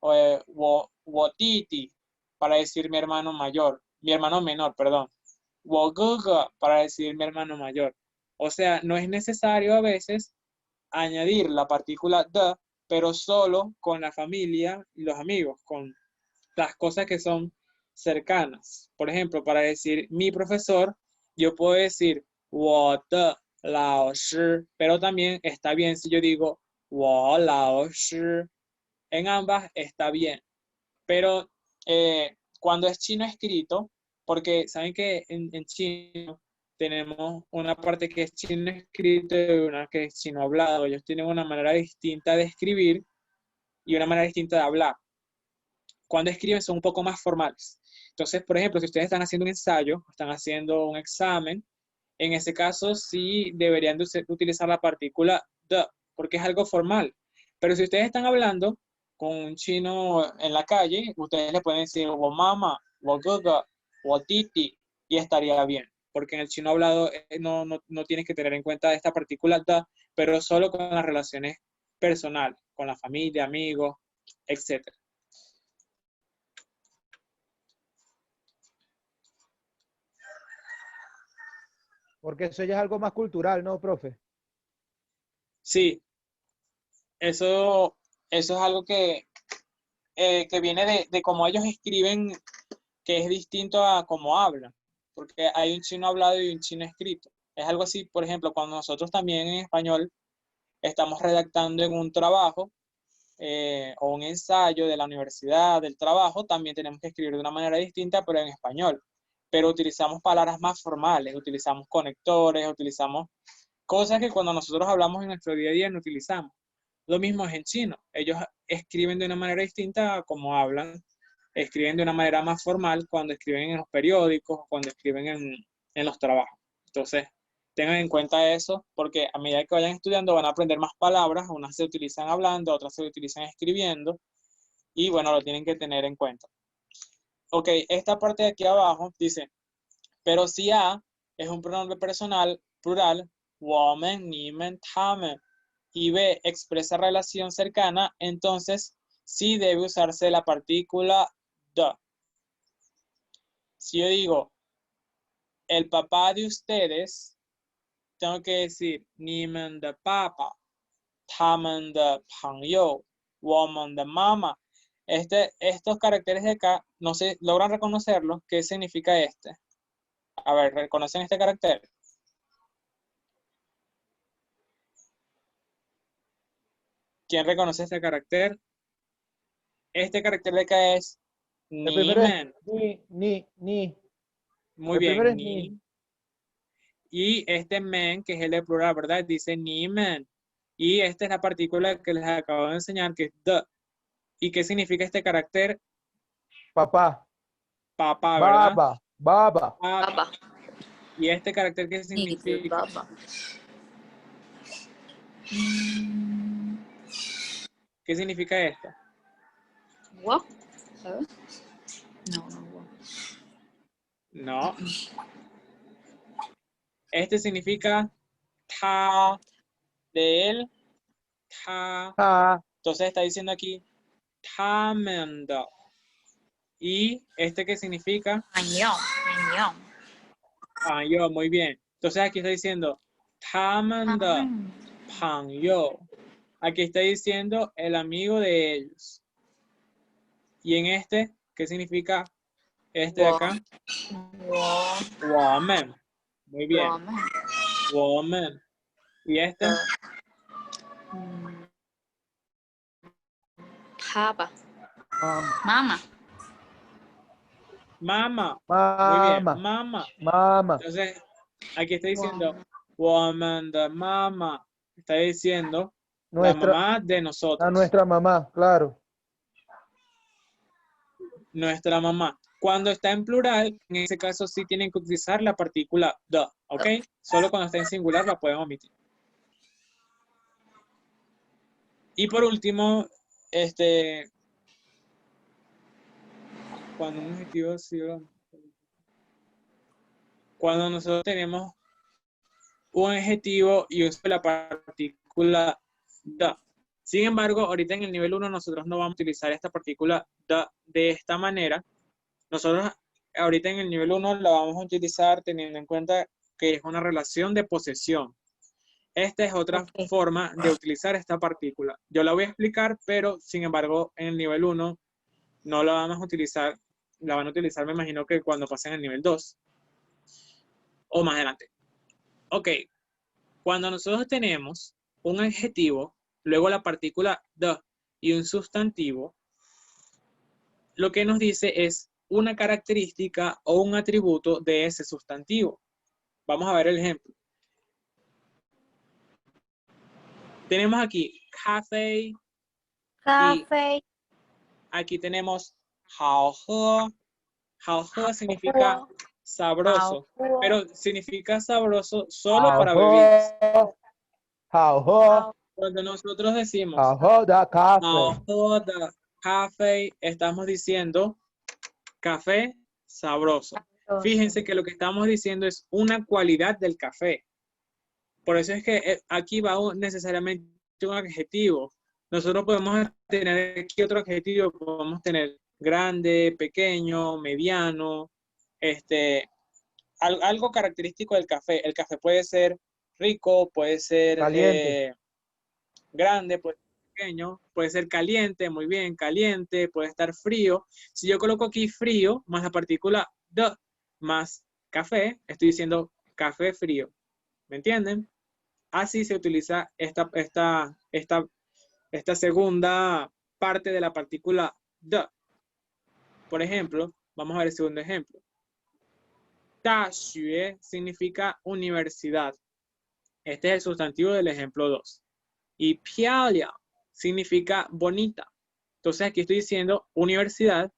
我弟弟, para decir mi hermano mayor, mi hermano menor, perdón. 我哥哥, para decir mi hermano mayor. O sea, no es necesario a veces añadir la partícula the, pero solo con la familia y los amigos, con las cosas que son cercanas. Por ejemplo, para decir mi profesor, yo puedo decir 我的老师, pero también está bien si yo digo 我老师. En ambas está bien. Pero cuando es chino escrito, porque saben que en chino tenemos una parte que es chino escrito y una que es chino hablado. Ellos tienen una manera distinta de escribir y una manera distinta de hablar. Cuando escriben son un poco más formales. Entonces, por ejemplo, si ustedes están haciendo un ensayo, están haciendo un examen, en ese caso sí deberían de utilizar la partícula the, porque es algo formal. Pero si ustedes están hablando con un chino en la calle, ustedes le pueden decir wo mama, wo gogo, wo titi, y estaría bien. Porque en el chino hablado no tienes que tener en cuenta esta partícula the, pero solo con las relaciones personales, con la familia, amigos, etc. Porque eso ya es algo más cultural, ¿no, profe? Sí, eso es algo que viene de cómo ellos escriben, que es distinto a cómo hablan, porque hay un chino hablado y un chino escrito. Es algo así, por ejemplo, cuando nosotros también en español estamos redactando en un trabajo o un ensayo de la universidad, del trabajo, también tenemos que escribir de una manera distinta, pero en español. Pero utilizamos palabras más formales, utilizamos conectores, utilizamos cosas que cuando nosotros hablamos en nuestro día a día no utilizamos. Lo mismo es en chino. Ellos escriben de una manera distinta a como hablan. Escriben de una manera más formal cuando escriben en los periódicos, cuando escriben en los trabajos. Entonces, tengan en cuenta eso, porque a medida que vayan estudiando van a aprender más palabras. Unas se utilizan hablando, otras se utilizan escribiendo. Y bueno, lo tienen que tener en cuenta. Ok, esta parte de aquí abajo dice, pero si A es un pronombre personal plural, 我们, 你们, 他们, y B expresa relación cercana, entonces sí debe usarse la partícula the. Si yo digo, el papá de ustedes, tengo que decir, 你们的爸爸, 他们的朋友, 我们的妈妈. Estos caracteres de acá, no sé, ¿logran reconocerlos? ¿Qué significa este? A ver, ¿reconocen este carácter? ¿Quién reconoce este carácter? Este carácter de acá es El primero es ni. ni. Muy El primero bien, es ni. Y este men, que es el de plural, ¿verdad? Dice ni men. Y esta es la partícula que les acabo de enseñar, que es the. ¿Y qué significa este carácter? Papá. Papá, ¿verdad? Baba. Baba. ¿Y este carácter qué Eat significa? baba. ¿Qué significa esto? What? ¿Sabes? No, what. No. Este significa ta, de él, ta. Ah, Entonces está diciendo aquí, tamendo. Y este que significa, Añón. yo, muy bien. Entonces aquí está diciendo, tamendo. 朋友. Aquí está diciendo el amigo de ellos. Y en este, ¿qué significa este de acá? 我们. Muy bien. 我们. ¿Y este? 他吧 Mamá. mamá Mamá. Muy bien. Mamá. Mamá. Mamá. Entonces, aquí está diciendo 我们的妈妈. Está diciendo la mamá de A nosotros. nuestra mamá, claro. Nuestra mamá. Cuando está en plural, en ese caso sí tienen que utilizar la partícula the, ¿ok? Solo cuando está en singular la pueden omitir. Y por último, cuando un adjetivo ha sido... Cuando nosotros tenemos un adjetivo y uso la partícula the. Sin embargo, ahorita en el nivel 1 nosotros no vamos a utilizar esta partícula the de esta manera. Nosotros ahorita en el nivel 1 la vamos a utilizar teniendo en cuenta que es una relación de posesión. Esta es otra forma de utilizar esta partícula. Yo la voy a explicar, pero sin embargo en el nivel 1 no la vamos a utilizar. La van a utilizar, me imagino que cuando pasen al nivel 2 o más adelante. Ok, cuando nosotros tenemos un adjetivo, luego la partícula the y un sustantivo, lo que nos dice es una característica o un atributo de ese sustantivo. Vamos a ver el ejemplo. Tenemos aquí café. Café. Aquí tenemos 好喝. 好喝 significa sabroso, pero significa sabroso solo para bebidas. Cuando nosotros decimos 好喝的咖啡。好喝的café, estamos diciendo café sabroso. Fíjense que lo que estamos diciendo es una cualidad del café. Por eso es que aquí va necesariamente un adjetivo. Nosotros podemos tener aquí otro adjetivo, podemos tener grande, pequeño, mediano, algo característico del café. El café puede ser rico, puede ser grande, puede ser pequeño, puede ser caliente, muy bien, caliente, puede estar frío. Si yo coloco aquí frío, más la partícula the, más café, estoy diciendo café frío. ¿Me entienden? Así se utiliza esta segunda parte de la partícula the. Por ejemplo, vamos a ver el segundo ejemplo. 大学 significa universidad. Este es el sustantivo del ejemplo 2. Y 漂亮 significa bonita. Entonces aquí estoy diciendo universidad.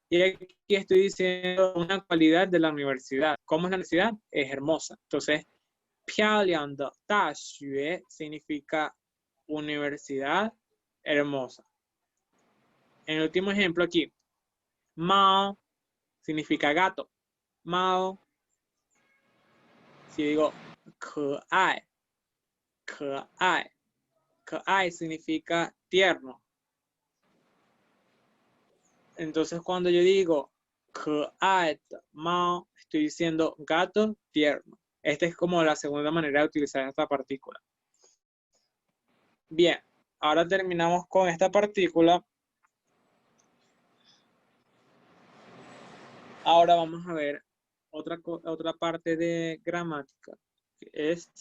Y aquí estoy diciendo una cualidad de la universidad. ¿Cómo es la universidad? Es hermosa. Entonces, 漂亮的大学 significa universidad hermosa. En el último ejemplo aquí, 猫 significa gato. 猫. Si digo 可爱, 可爱, 可爱 significa tierno. Entonces cuando yo digo 可爱的猫, estoy diciendo gato tierno. Esta es como la segunda manera de utilizar esta partícula. Bien, ahora terminamos con esta partícula. Ahora vamos a ver otra parte de gramática, que es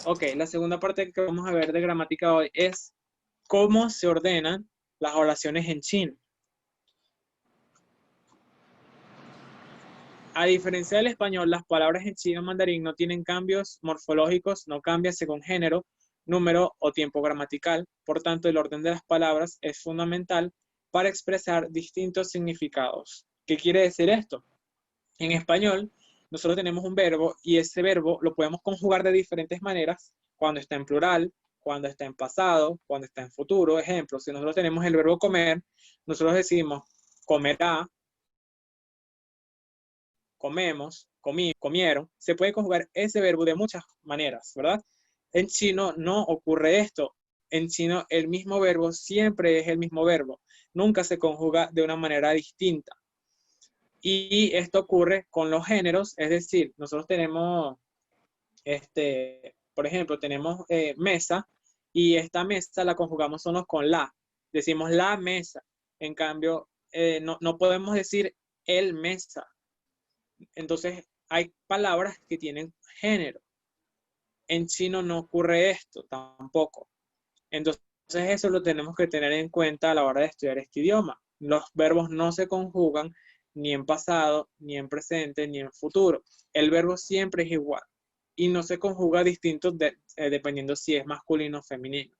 ok, la segunda parte que vamos a ver de gramática hoy es cómo se ordenan las oraciones en chino. A diferencia del español, las palabras en chino mandarín no tienen cambios morfológicos, no cambian según género, número o tiempo gramatical. Por tanto, el orden de las palabras es fundamental para expresar distintos significados. ¿Qué quiere decir esto? En español, nosotros tenemos un verbo y ese verbo lo podemos conjugar de diferentes maneras cuando está en plural, cuando está en pasado, cuando está en futuro. Ejemplo, si nosotros tenemos el verbo comer, nosotros decimos comerá, comemos, comieron. Se puede conjugar ese verbo de muchas maneras, ¿verdad? En chino no ocurre esto. En chino el mismo verbo siempre es el mismo verbo. nunca se conjuga de una manera distinta. Y esto ocurre con los géneros, es decir, nosotros tenemos, por ejemplo, tenemos mesa, y esta mesa la conjugamos solo con la. Decimos la mesa. En cambio, no podemos decir el mesa. Entonces, hay palabras que tienen género. En chino no ocurre esto tampoco. Entonces, eso lo tenemos que tener en cuenta a la hora de estudiar este idioma. Los verbos no se conjugan ni en pasado, ni en presente, ni en futuro. El verbo siempre es igual y no se conjuga distinto dependiendo si es masculino o femenino.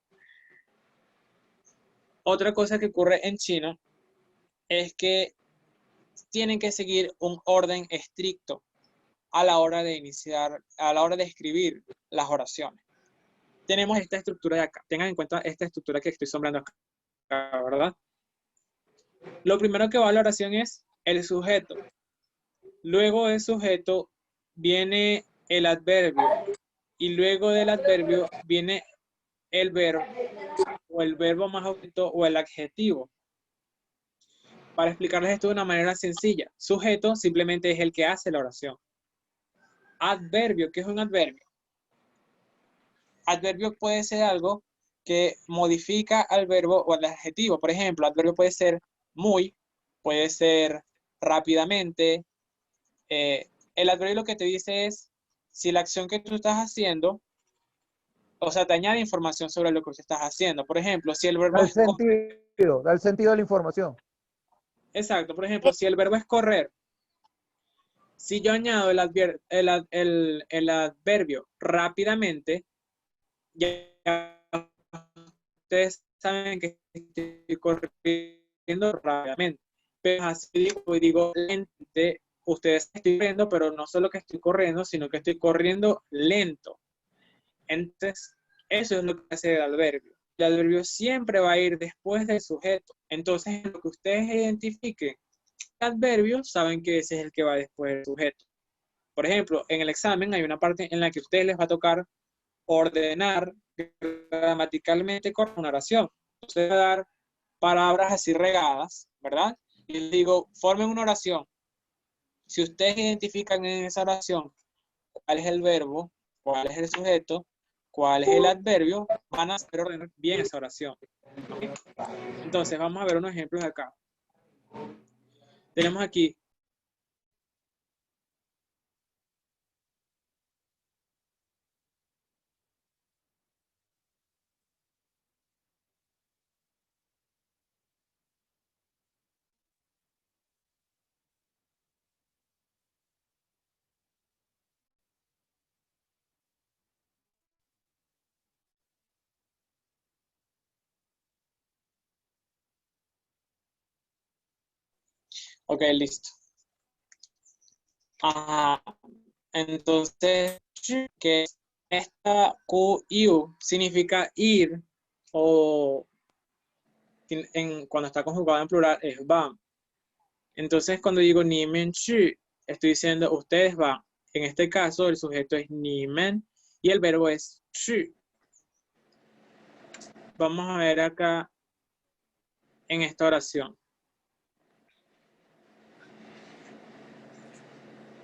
Otra cosa que ocurre en chino es que tienen que seguir un orden estricto a la hora de iniciar, a la hora de escribir las oraciones. Tenemos esta estructura de acá. Tengan en cuenta esta estructura que estoy sombrando acá, ¿verdad? Lo primero que va a la oración es el sujeto. Luego del sujeto viene el adverbio. Y luego del adverbio viene el verbo, o el verbo más objeto, o el adjetivo. Para explicarles esto de una manera sencilla, sujeto simplemente es el que hace la oración. Adverbio, ¿qué es un adverbio? Adverbio puede ser algo que modifica al verbo o al adjetivo. Por ejemplo, adverbio puede ser muy, puede ser rápidamente. El adverbio lo que te dice es si la acción que tú estás haciendo, o sea, te añade información sobre lo que tú estás haciendo. Por ejemplo, si el verbo Da el es sentido de la información. exacto, por ejemplo, si el verbo es correr, si yo añado el adverbio rápidamente, ya ustedes saben que estoy corriendo rápidamente. Pero así digo lentamente, ustedes estoy corriendo, pero no solo que estoy corriendo, sino que estoy corriendo lento. Entonces, eso es lo que hace el adverbio. El adverbio siempre va a ir después del sujeto. Entonces, en lo que ustedes identifiquen el adverbio, saben que ese es el que va después del sujeto. Por ejemplo, en el examen hay una parte en la que a ustedes les va a tocar ordenar gramaticalmente con una oración. Entonces, va a dar palabras así regadas, ¿verdad? Y les digo, formen una oración. Si ustedes identifican en esa oración cuál es el verbo, cuál es el sujeto, cuál es el adverbio, van a saber ordenar bien esa oración. ¿Okay? Entonces, vamos a ver unos ejemplos acá. Tenemos aquí ok, listo. Ajá. Entonces, que esta Q y U significa ir o cuando está conjugado en plural es van. Entonces, cuando digo ni men chu, estoy diciendo ustedes van. En este caso, el sujeto es ni men y el verbo es chu. Vamos a ver acá en esta oración.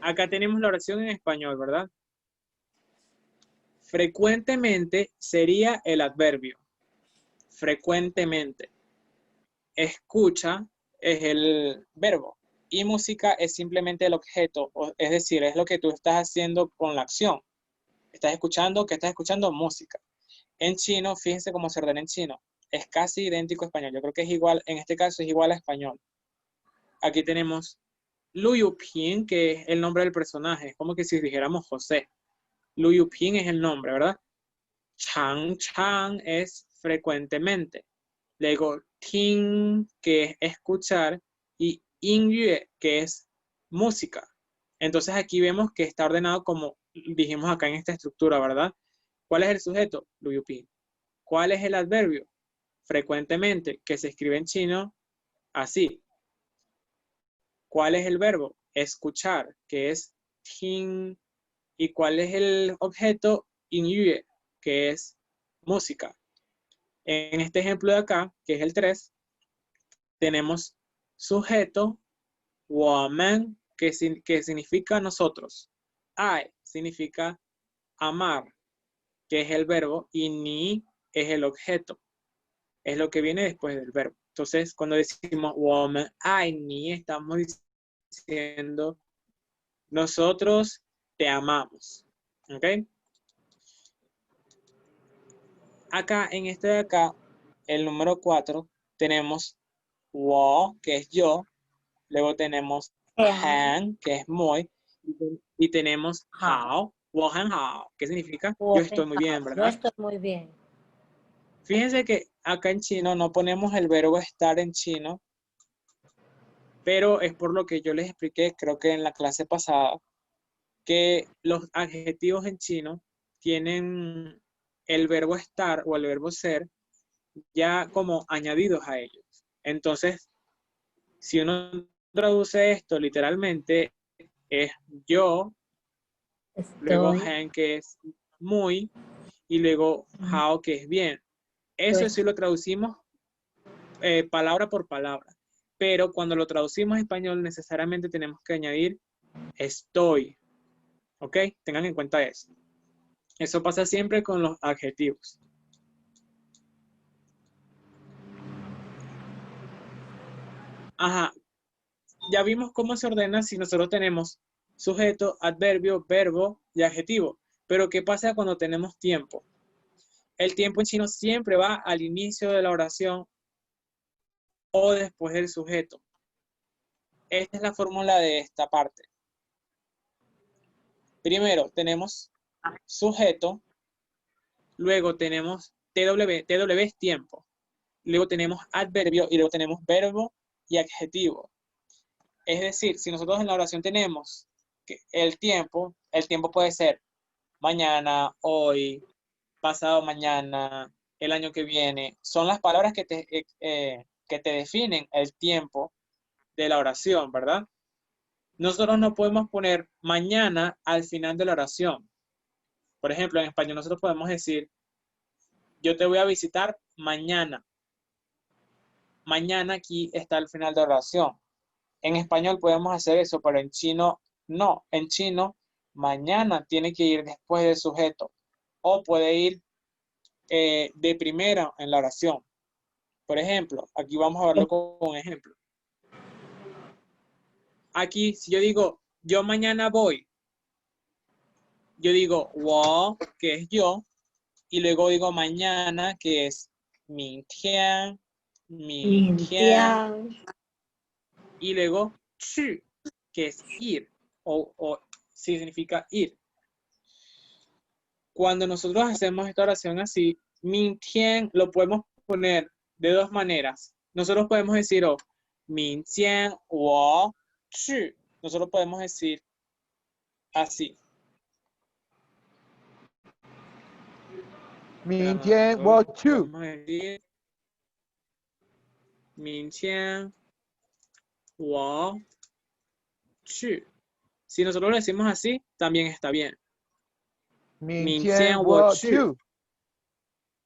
Acá tenemos la oración en español, ¿verdad? Frecuentemente sería el adverbio. Frecuentemente. Escucha es el verbo. Y música es simplemente el objeto. Es decir, es lo que tú estás haciendo con la acción. Estás escuchando, ¿qué estás escuchando? Música. En chino, fíjense cómo se ordena en chino. Es casi idéntico a español. Yo creo que es igual, en este caso es igual a español. Aquí tenemos Lu Yuping, que es el nombre del personaje. Es como que si dijéramos José. Lu Yuping es el nombre, ¿verdad? Chang Chang es frecuentemente. Luego Ting, que es escuchar, y Yue, que es música. Entonces aquí vemos que está ordenado como dijimos acá en esta estructura, ¿verdad? ¿Cuál es el sujeto? Lu Yuping. ¿Cuál es el adverbio? Frecuentemente, que se escribe en chino así. ¿Cuál es el verbo? Escuchar, que es ting. ¿Y cuál es el objeto? Yue, que es música. En este ejemplo de acá, que es el 3, tenemos sujeto, 我们, que significa nosotros. Ai significa amar, que es el verbo, y ni es el objeto. Es lo que viene después del verbo. Entonces, cuando decimos 我们爱你, estamos diciendo nosotros te amamos. ¿Ok? Acá, en este de acá, el número 4, tenemos 我, que es yo. Luego tenemos 很, que es muy. Y tenemos 好, 我很好, que significa yo estoy muy bien, Yo ¿verdad? estoy muy bien. Fíjense que acá en chino no ponemos el verbo estar en chino, pero es por lo que yo les expliqué, creo que en la clase pasada, que los adjetivos en chino tienen el verbo estar o el verbo ser ya como añadidos a ellos. Entonces, si uno traduce esto literalmente, es yo, luego Estoy. han, que es muy, y luego how, que es bien. Eso sí lo traducimos palabra por palabra. Pero cuando lo traducimos a español, necesariamente tenemos que añadir estoy. ¿Ok? Tengan en cuenta eso. Eso pasa siempre con los adjetivos. Ajá. Ya vimos cómo se ordena si nosotros tenemos sujeto, adverbio, verbo y adjetivo. Pero ¿qué pasa cuando tenemos tiempo? El tiempo en chino siempre va al inicio de la oración o después del sujeto. Esta es la fórmula de esta parte. Primero tenemos sujeto, luego tenemos TW, TW es tiempo, luego tenemos adverbio y luego tenemos verbo y adjetivo. Es decir, si nosotros en la oración tenemos el tiempo puede ser mañana, hoy, pasado mañana, el año que viene. Son las palabras que te definen el tiempo de la oración, ¿verdad? Nosotros no podemos poner mañana al final de la oración. Por ejemplo, en español nosotros podemos decir, yo te voy a visitar mañana. Mañana aquí está al final de la oración. En español podemos hacer eso, pero en chino no. En chino, mañana tiene que ir después del sujeto. O puede ir de primera en la oración. Por ejemplo, aquí vamos a verlo con un ejemplo. Aquí, si yo digo, yo mañana voy, yo digo, 我, que es yo, y luego digo mañana, que es 明天, 明天, y luego 去, que es ir, o significa ir. Cuando nosotros hacemos esta oración así, 明天 lo podemos poner de dos maneras. Nosotros podemos decir, 明天我去. Nosotros podemos decir así. 明天我去。 Podemos decir, 明天我去. Si nosotros lo decimos así, también está bien. 明天我去。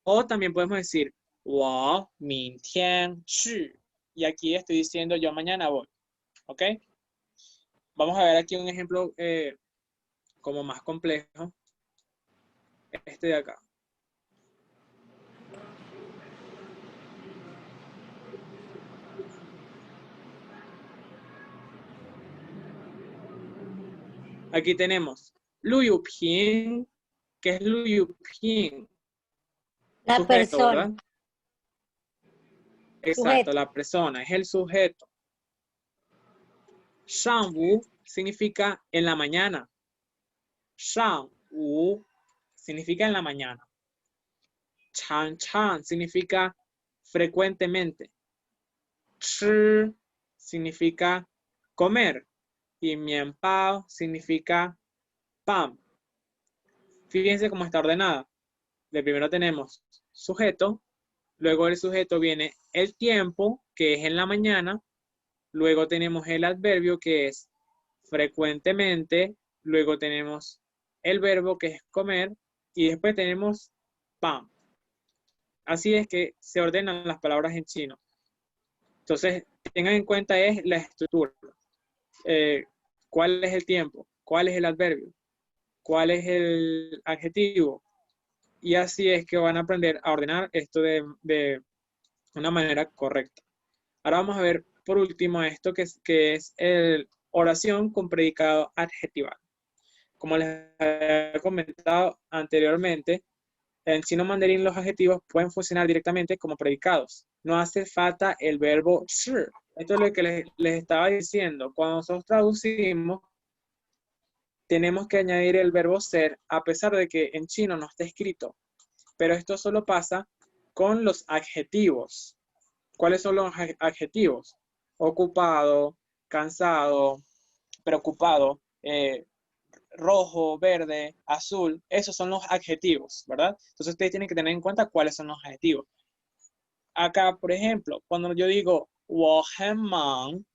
O también podemos decir, 我明天去. Y aquí estoy diciendo, yo mañana voy. ¿Ok? Vamos a ver aquí un ejemplo como más complejo. Este de acá. Aquí tenemos Lu Yuping, que es Lu Yuping. La Sujeto, persona. ¿verdad? Exacto, Sujeto. la persona, es el sujeto. Shangwu significa en la mañana. Shangwu significa en la mañana. Chan chan significa frecuentemente. Chi significa comer. Y mianpao significa pan. Fíjense cómo está ordenada. De primero tenemos sujeto, luego del sujeto viene el tiempo, que es en la mañana, luego tenemos el adverbio, que es frecuentemente, luego tenemos el verbo, que es comer, y después tenemos pan. Así es que se ordenan las palabras en chino. Entonces, tengan en cuenta es la estructura. ¿Cuál es el tiempo? ¿Cuál es el adverbio? ¿Cuál es el adjetivo? Y así es que van a aprender a ordenar esto de una manera correcta. Ahora vamos a ver por último esto que es el oración con predicado adjetival. Como les había comentado anteriormente, en chino mandarín los adjetivos pueden funcionar directamente como predicados. No hace falta el verbo shi. Esto es lo que les estaba diciendo. Cuando nosotros traducimos, tenemos que añadir el verbo ser, a pesar de que en chino no está escrito. Pero esto solo pasa con los adjetivos. ¿Cuáles son los adjetivos? Ocupado, cansado, preocupado, rojo, verde, azul. Esos son los adjetivos, ¿verdad? Entonces ustedes tienen que tener en cuenta cuáles son los adjetivos. Acá, por ejemplo, cuando yo digo 我很忙,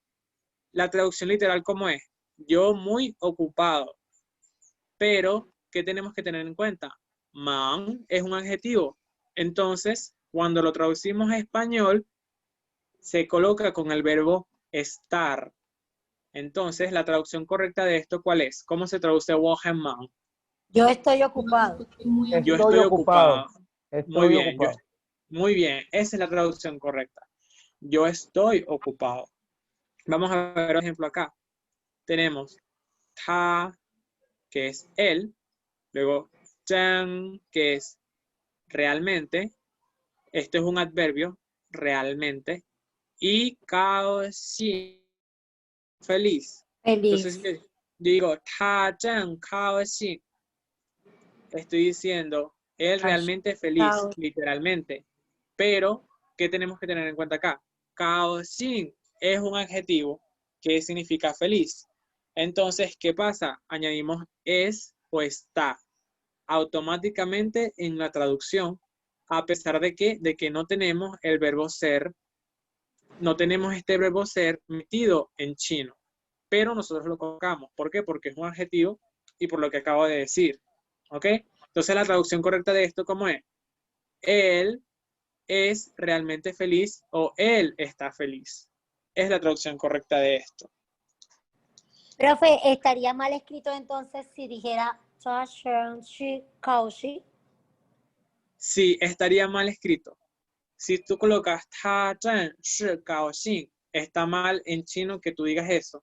la traducción literal, ¿cómo es? Yo muy ocupado. Pero, ¿qué tenemos que tener en cuenta? Man es un adjetivo. Entonces, cuando lo traducimos a español, se coloca con el verbo estar. Entonces, la traducción correcta de esto, ¿cuál es? ¿Cómo se traduce 我很忙? Yo estoy ocupado. Estoy muy Yo Estoy estoy ocupado. ocupado. Muy Estoy bien, ocupado. muy bien. Esa es la traducción correcta. Yo estoy ocupado. Vamos a ver un ejemplo acá. Tenemos ta, que es él. Luego zhen, que es realmente. Esto es un adverbio, realmente. Y cao xi, feliz. Entonces, Feliz. yo digo ta zhen cao xi. Estoy diciendo, él realmente feliz, Cao. literalmente. Pero, ¿qué tenemos que tener en cuenta acá? Cao xin es un adjetivo que significa feliz. Entonces, ¿qué pasa? Añadimos es o está automáticamente en la traducción, a pesar de que no tenemos el verbo ser, no tenemos este verbo ser metido en chino, pero nosotros lo colocamos. ¿Por qué? Porque es un adjetivo y por lo que acabo de decir. ¿Ok? Entonces la traducción correcta de esto, ¿cómo es? Él es realmente feliz o él está feliz. Es la traducción correcta de esto. Profe, ¿estaría mal escrito entonces si dijera "ta shen shi kao shi"? Sí, estaría mal escrito. Si tú colocas ta zhen shi gao xin, está mal en chino que tú digas eso.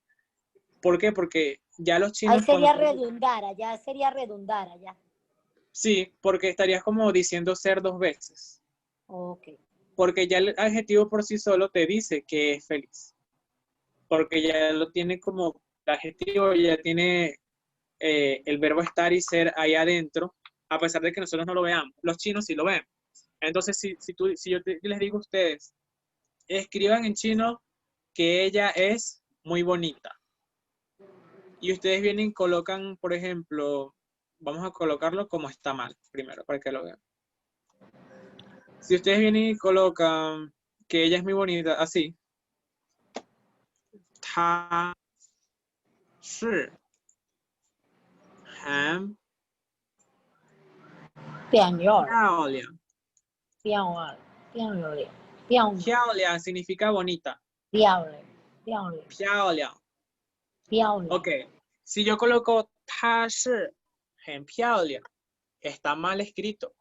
¿Por qué? Porque ya los Ahí chinos sería cuando... redundar, allá sería redundar, allá. Sí, porque estarías como diciendo ser dos veces. Ok. Porque ya el adjetivo por sí solo te dice que es feliz. Porque ya lo tiene como, el adjetivo ya tiene el verbo estar y ser ahí adentro, a pesar de que nosotros no lo veamos. Los chinos sí lo ven. Entonces, si yo les digo a ustedes, escriban en chino que ella es muy bonita. Y ustedes vienen y colocan, por ejemplo, vamos a colocarlo como está mal, primero, para que lo vean. Si ustedes vienen y colocan que ella es muy bonita, así. Ta shi han piaoliang. Piaoliang significa bonita. Piaoliang. Ok. Si yo coloco ta shi han piaoliang, está mal escrito.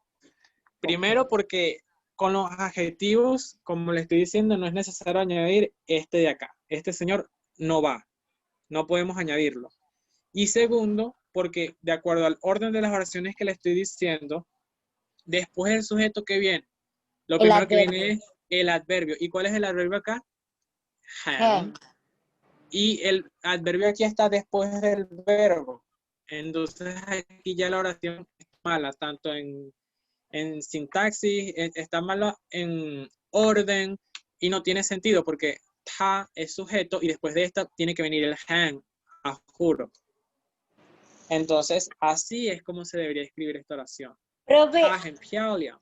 Primero porque con los adjetivos, como le estoy diciendo, no es necesario añadir este de acá. Este señor no va. No podemos añadirlo. Y segundo, porque de acuerdo al orden de las oraciones que le estoy diciendo, después del sujeto que viene, lo El primero que adverbio. viene es el adverbio. ¿Y cuál es el adverbio acá? Hem. Y el adverbio aquí está después del verbo. Entonces aquí ya la oración es mala, tanto en sintaxis, está mala en orden y no tiene sentido porque ta es sujeto y después de esta tiene que venir el han, a juro. Entonces, así es como se debería escribir esta oración. Profe, Ta hen piaoliang.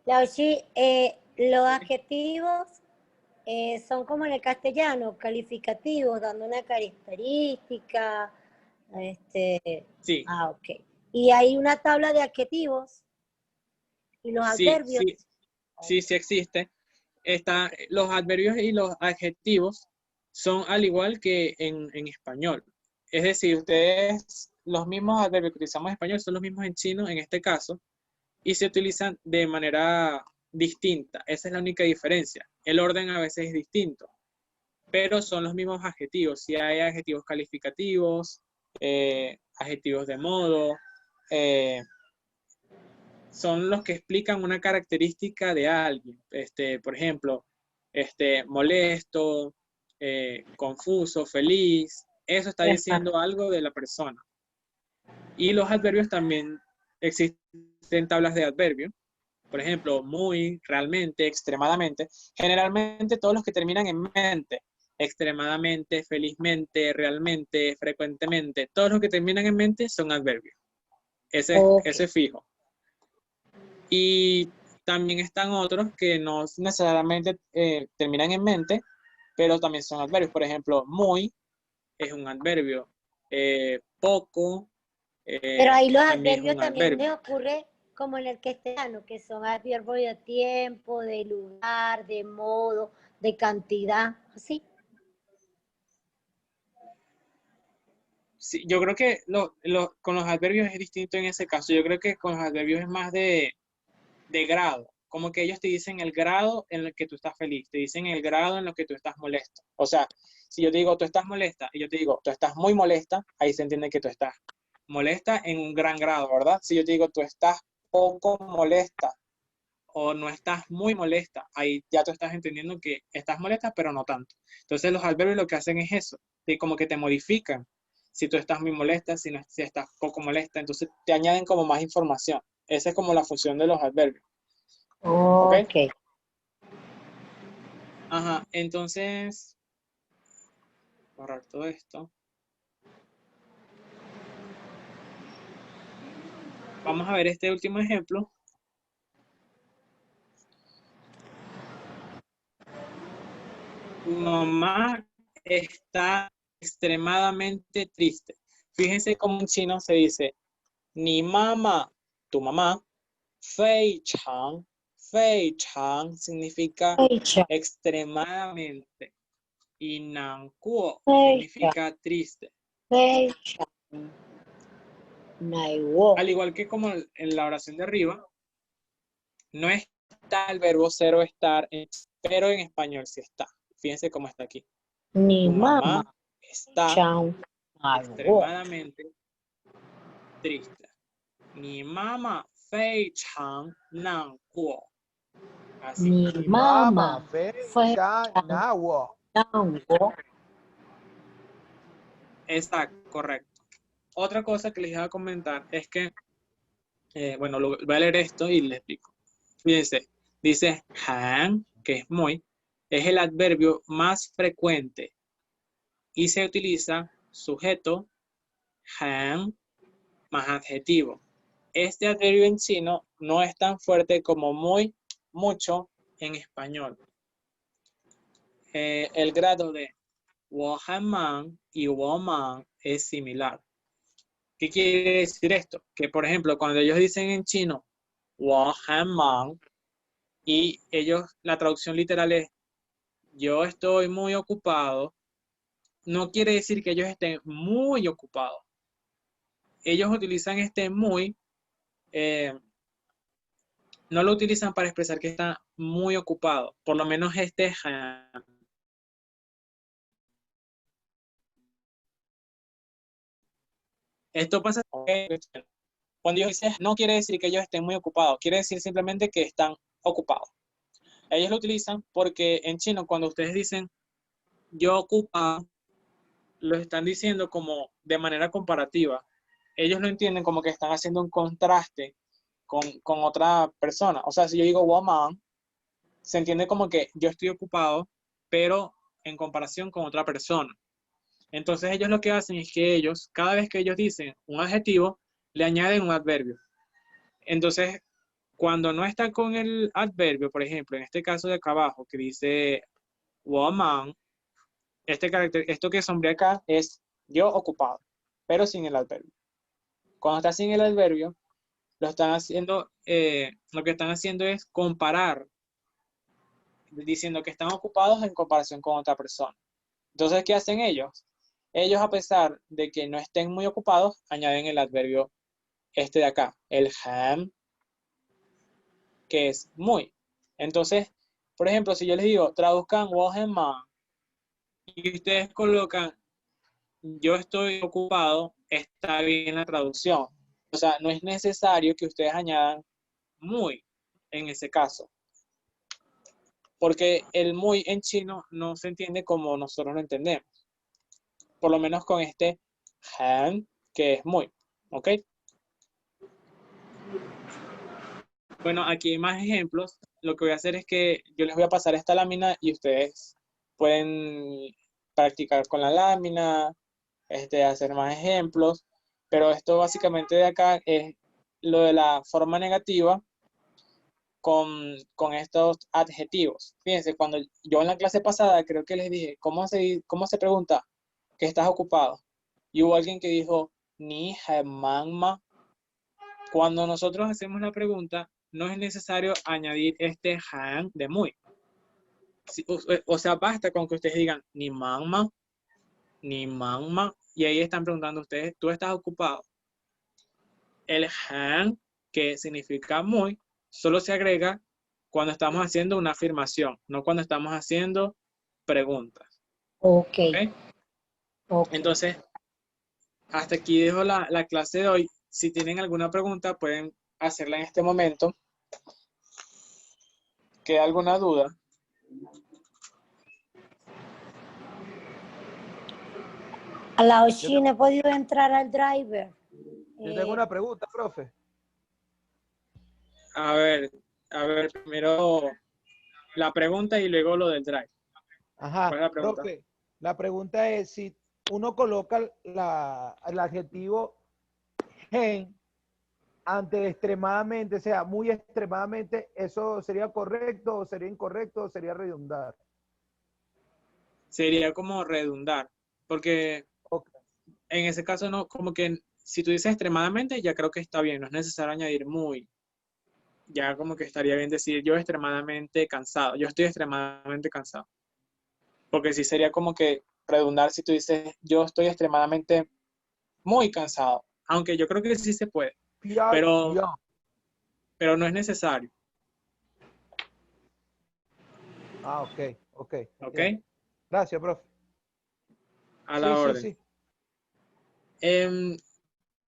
Lao Shi, los adjetivos son como en el castellano, calificativos, dando una característica. Sí, Ok. Y hay una tabla de adjetivos y los sí, adverbios. sí, sí, sí existe. los adverbios y los adjetivos son al igual que en español. Es decir, ustedes, los mismos adverbios que utilizamos en español son los mismos en chino, en este caso, y se utilizan de manera distinta. Esa es la única diferencia. El orden a veces es distinto, pero son los mismos adjetivos. Si hay adjetivos calificativos, adjetivos de modo, son los que explican una característica de alguien. Por ejemplo, molesto, confuso, feliz. Eso está diciendo algo de la persona. Y los adverbios también existen tablas de adverbio. Por ejemplo, muy, realmente, extremadamente. Generalmente todos los que terminan en mente, extremadamente, felizmente, realmente, frecuentemente, todos los que terminan en mente son adverbios. Ese es fijo. Y también están otros que no necesariamente terminan en mente, pero también son adverbios. Por ejemplo, muy es un adverbio. Poco Pero ahí los también es adverbios un también les adverbio. ocurre como en el castellano, que son adverbios de tiempo, de lugar, de modo, de cantidad, así. Sí, yo creo que con los adverbios es distinto en ese caso. Yo creo que con los adverbios es más de grado. Como que ellos te dicen el grado en el que tú estás feliz, te dicen el grado en lo que tú estás molesto. O sea, si yo te digo tú estás molesta y yo te digo tú estás muy molesta, ahí se entiende que tú estás molesta en un gran grado, ¿verdad? Si yo te digo tú estás poco molesta o no estás muy molesta, ahí ya tú estás entendiendo que estás molesta, pero no tanto. Entonces los adverbios lo que hacen es eso, como que te modifican. Si tú estás muy molesta, si estás poco molesta, entonces te añaden como más información. Esa es como la función de los adverbios. Ok. Ajá, entonces, borrar todo esto. Vamos a ver este último ejemplo. Mamá está extremadamente triste. Fíjense cómo en chino se dice, ni mamá, tu mamá, fei chang significa extremadamente. Y nan kuo significa triste. Al igual que como en la oración de arriba, no está el verbo ser o estar, pero en español sí está. Fíjense cómo está aquí. Tu mamá está extremadamente triste. Mi mamá fei chang nan kuo. Así. Mi mamá fue Nahuo. Exacto, correcto. Otra cosa que les iba a comentar es que, bueno, voy a leer esto y les explico. Fíjense, dice han, que es muy, es el adverbio más frecuente y se utiliza sujeto, han, más adjetivo. Este adverbio en chino no es tan fuerte como muy, mucho en español. El grado de 我很忙 y 我忙 es similar. ¿Qué quiere decir esto? Que, por ejemplo, cuando ellos dicen en chino 我很忙 y ellos, la traducción literal es yo estoy muy ocupado, no quiere decir que ellos estén muy ocupados. Ellos utilizan este muy, no lo utilizan para expresar que están muy ocupados. Por lo menos este esto pasa cuando ellos dicen no quiere decir que ellos estén muy ocupados, quiere decir simplemente que están ocupados. Ellos lo utilizan porque en chino cuando ustedes dicen yo ocupado, lo están diciendo como de manera comparativa. Ellos lo entienden como que están haciendo un contraste con otra persona. O sea, si yo digo woman, se entiende como que yo estoy ocupado, pero en comparación con otra persona. Entonces ellos lo que hacen es que ellos, cada vez que ellos dicen un adjetivo, le añaden un adverbio. Entonces, cuando no está con el adverbio, por ejemplo, en este caso de acá abajo, que dice woman, esto que sombrea acá es yo ocupado, pero sin el adverbio. Cuando está sin el adverbio, lo que están haciendo es comparar diciendo que están ocupados en comparación con otra persona. Entonces, ¿qué hacen ellos? Ellos, a pesar de que no estén muy ocupados, añaden el adverbio este de acá, el ham, que es muy. Entonces, por ejemplo, si yo les digo, traduzcan wohenman, y ustedes colocan, yo estoy ocupado, está bien la traducción. O sea, no es necesario que ustedes añadan muy en ese caso. Porque el muy en chino no se entiende como nosotros lo entendemos. Por lo menos con este han, que es muy. ¿Ok? Bueno, aquí hay más ejemplos. Lo que voy a hacer es que yo les voy a pasar esta lámina y ustedes pueden practicar con la lámina, hacer más ejemplos. Pero esto básicamente de acá es lo de la forma negativa con estos adjetivos. Fíjense, cuando yo en la clase pasada creo que les dije, ¿cómo se pregunta que estás ocupado? Y hubo alguien que dijo, ni ma. Cuando nosotros hacemos la pregunta, no es necesario añadir este han de muy. O sea, basta con que ustedes digan, ni mamma, y ahí están preguntando ustedes, ¿tú estás ocupado? El han, que significa muy, solo se agrega cuando estamos haciendo una afirmación, no cuando estamos haciendo preguntas. Ok. ¿Ok? Ok. Entonces, hasta aquí dejo la clase de hoy. Si tienen alguna pregunta, pueden hacerla en este momento. ¿Queda alguna duda? A la Oshi no he podido entrar al driver. Yo tengo una pregunta, profe. A ver, primero la pregunta y luego lo del drive. Ajá, ¿Cuál es la pregunta? profe, la pregunta es si uno coloca el adjetivo gen ante extremadamente, o sea, muy extremadamente, ¿eso sería correcto o sería incorrecto o sería redundar? Sería como redundar, porque Ok, en ese caso no, como que si tú dices extremadamente, ya creo que está bien, no es necesario añadir muy. Ya como que estaría bien decir yo extremadamente cansado, yo estoy extremadamente cansado. Porque sí sería como que redundar si tú dices yo estoy extremadamente muy cansado, aunque yo creo que sí se puede, pero, ya. pero no es necesario, Ah, ok, ok, ¿ok? entiendo. Gracias, profe. A Sí, la sí, orden. sí.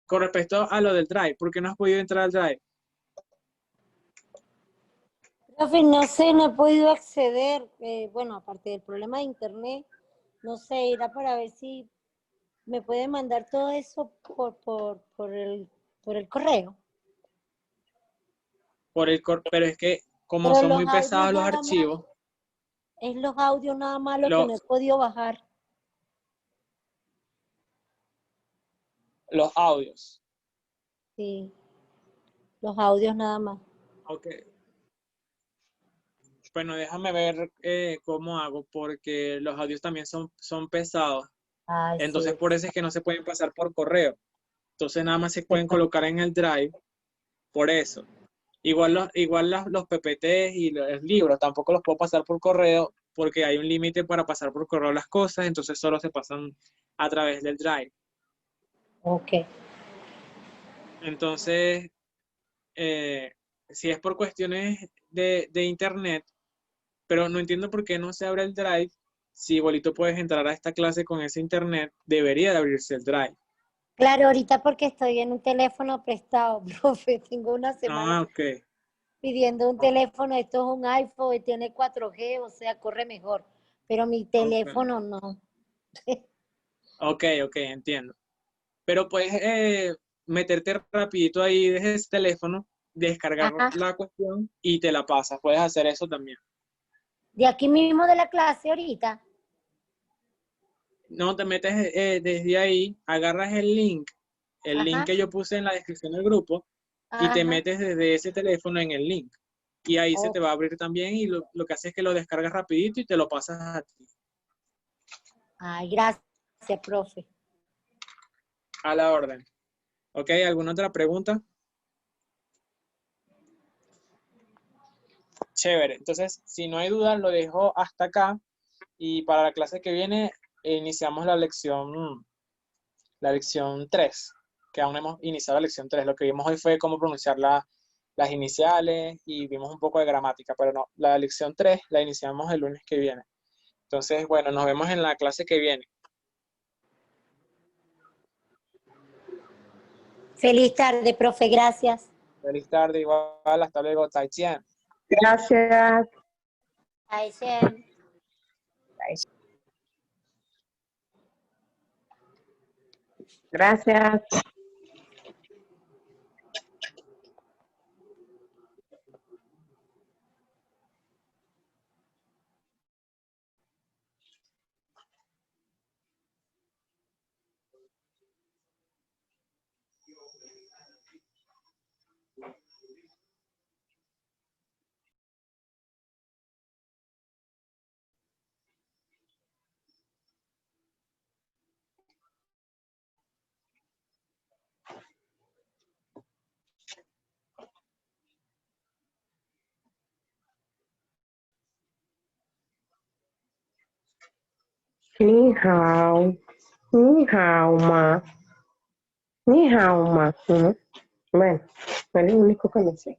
Con respecto a lo del drive, ¿por qué no has podido entrar al drive? Profe, no sé, no he podido acceder. Bueno, aparte del problema de internet, no sé, irá para ver si me puede mandar todo eso por el correo. Pero es que como Pero son los muy audios pesados los nada más, archivos, es los audios nada más lo que no he podido bajar. los audios. Sí, los audios nada más. Ok. Bueno, déjame ver cómo hago, porque los audios también son pesados. Ay, Entonces, sí. por eso es que no se pueden pasar por correo. Entonces, nada más se pueden colocar en el drive, por eso. Igual los PPTs y los libros, tampoco los puedo pasar por correo, porque hay un límite para pasar por correo las cosas, entonces solo se pasan a través del drive. Ok. Entonces, si es por cuestiones de internet, pero no entiendo por qué no se abre el drive. Si igualito puedes entrar a esta clase con ese internet, debería de abrirse el drive. Claro, ahorita porque estoy en un teléfono prestado, profe. Tengo una semana Ah, ok. pidiendo un teléfono. Esto es un iPhone y tiene 4G, o sea, corre mejor. Pero mi teléfono no. Ok, entiendo. Pero puedes meterte rapidito ahí desde ese teléfono, descargar Ajá. la cuestión y te la pasas. Puedes hacer eso también. De aquí mismo de la clase ahorita. No, te metes desde ahí, agarras el link Ajá. que yo puse en la descripción del grupo, y te Ajá. metes desde ese teléfono en el link. Y ahí se te Ok. va a abrir también y lo que hace es que lo descargas rapidito y te lo pasas a ti. Ay, gracias, profe. A la orden. ¿Ok? ¿Alguna otra pregunta? Chévere. Entonces, si no hay duda, lo dejo hasta acá. Y para la clase que viene, iniciamos la lección 3, que aún no hemos iniciado la lección 3. Lo que vimos hoy fue cómo pronunciar las iniciales y vimos un poco de gramática, pero no, la lección 3 la iniciamos el lunes que viene. Entonces, bueno, nos vemos en la clase que viene. Feliz tarde, profe, gracias. Feliz tarde, igual, hasta luego, Taijian. Gracias. Aishen. Gracias. Ni hao. Ni hao ma. Ni hao ma. Bueno, es lo único que me sé.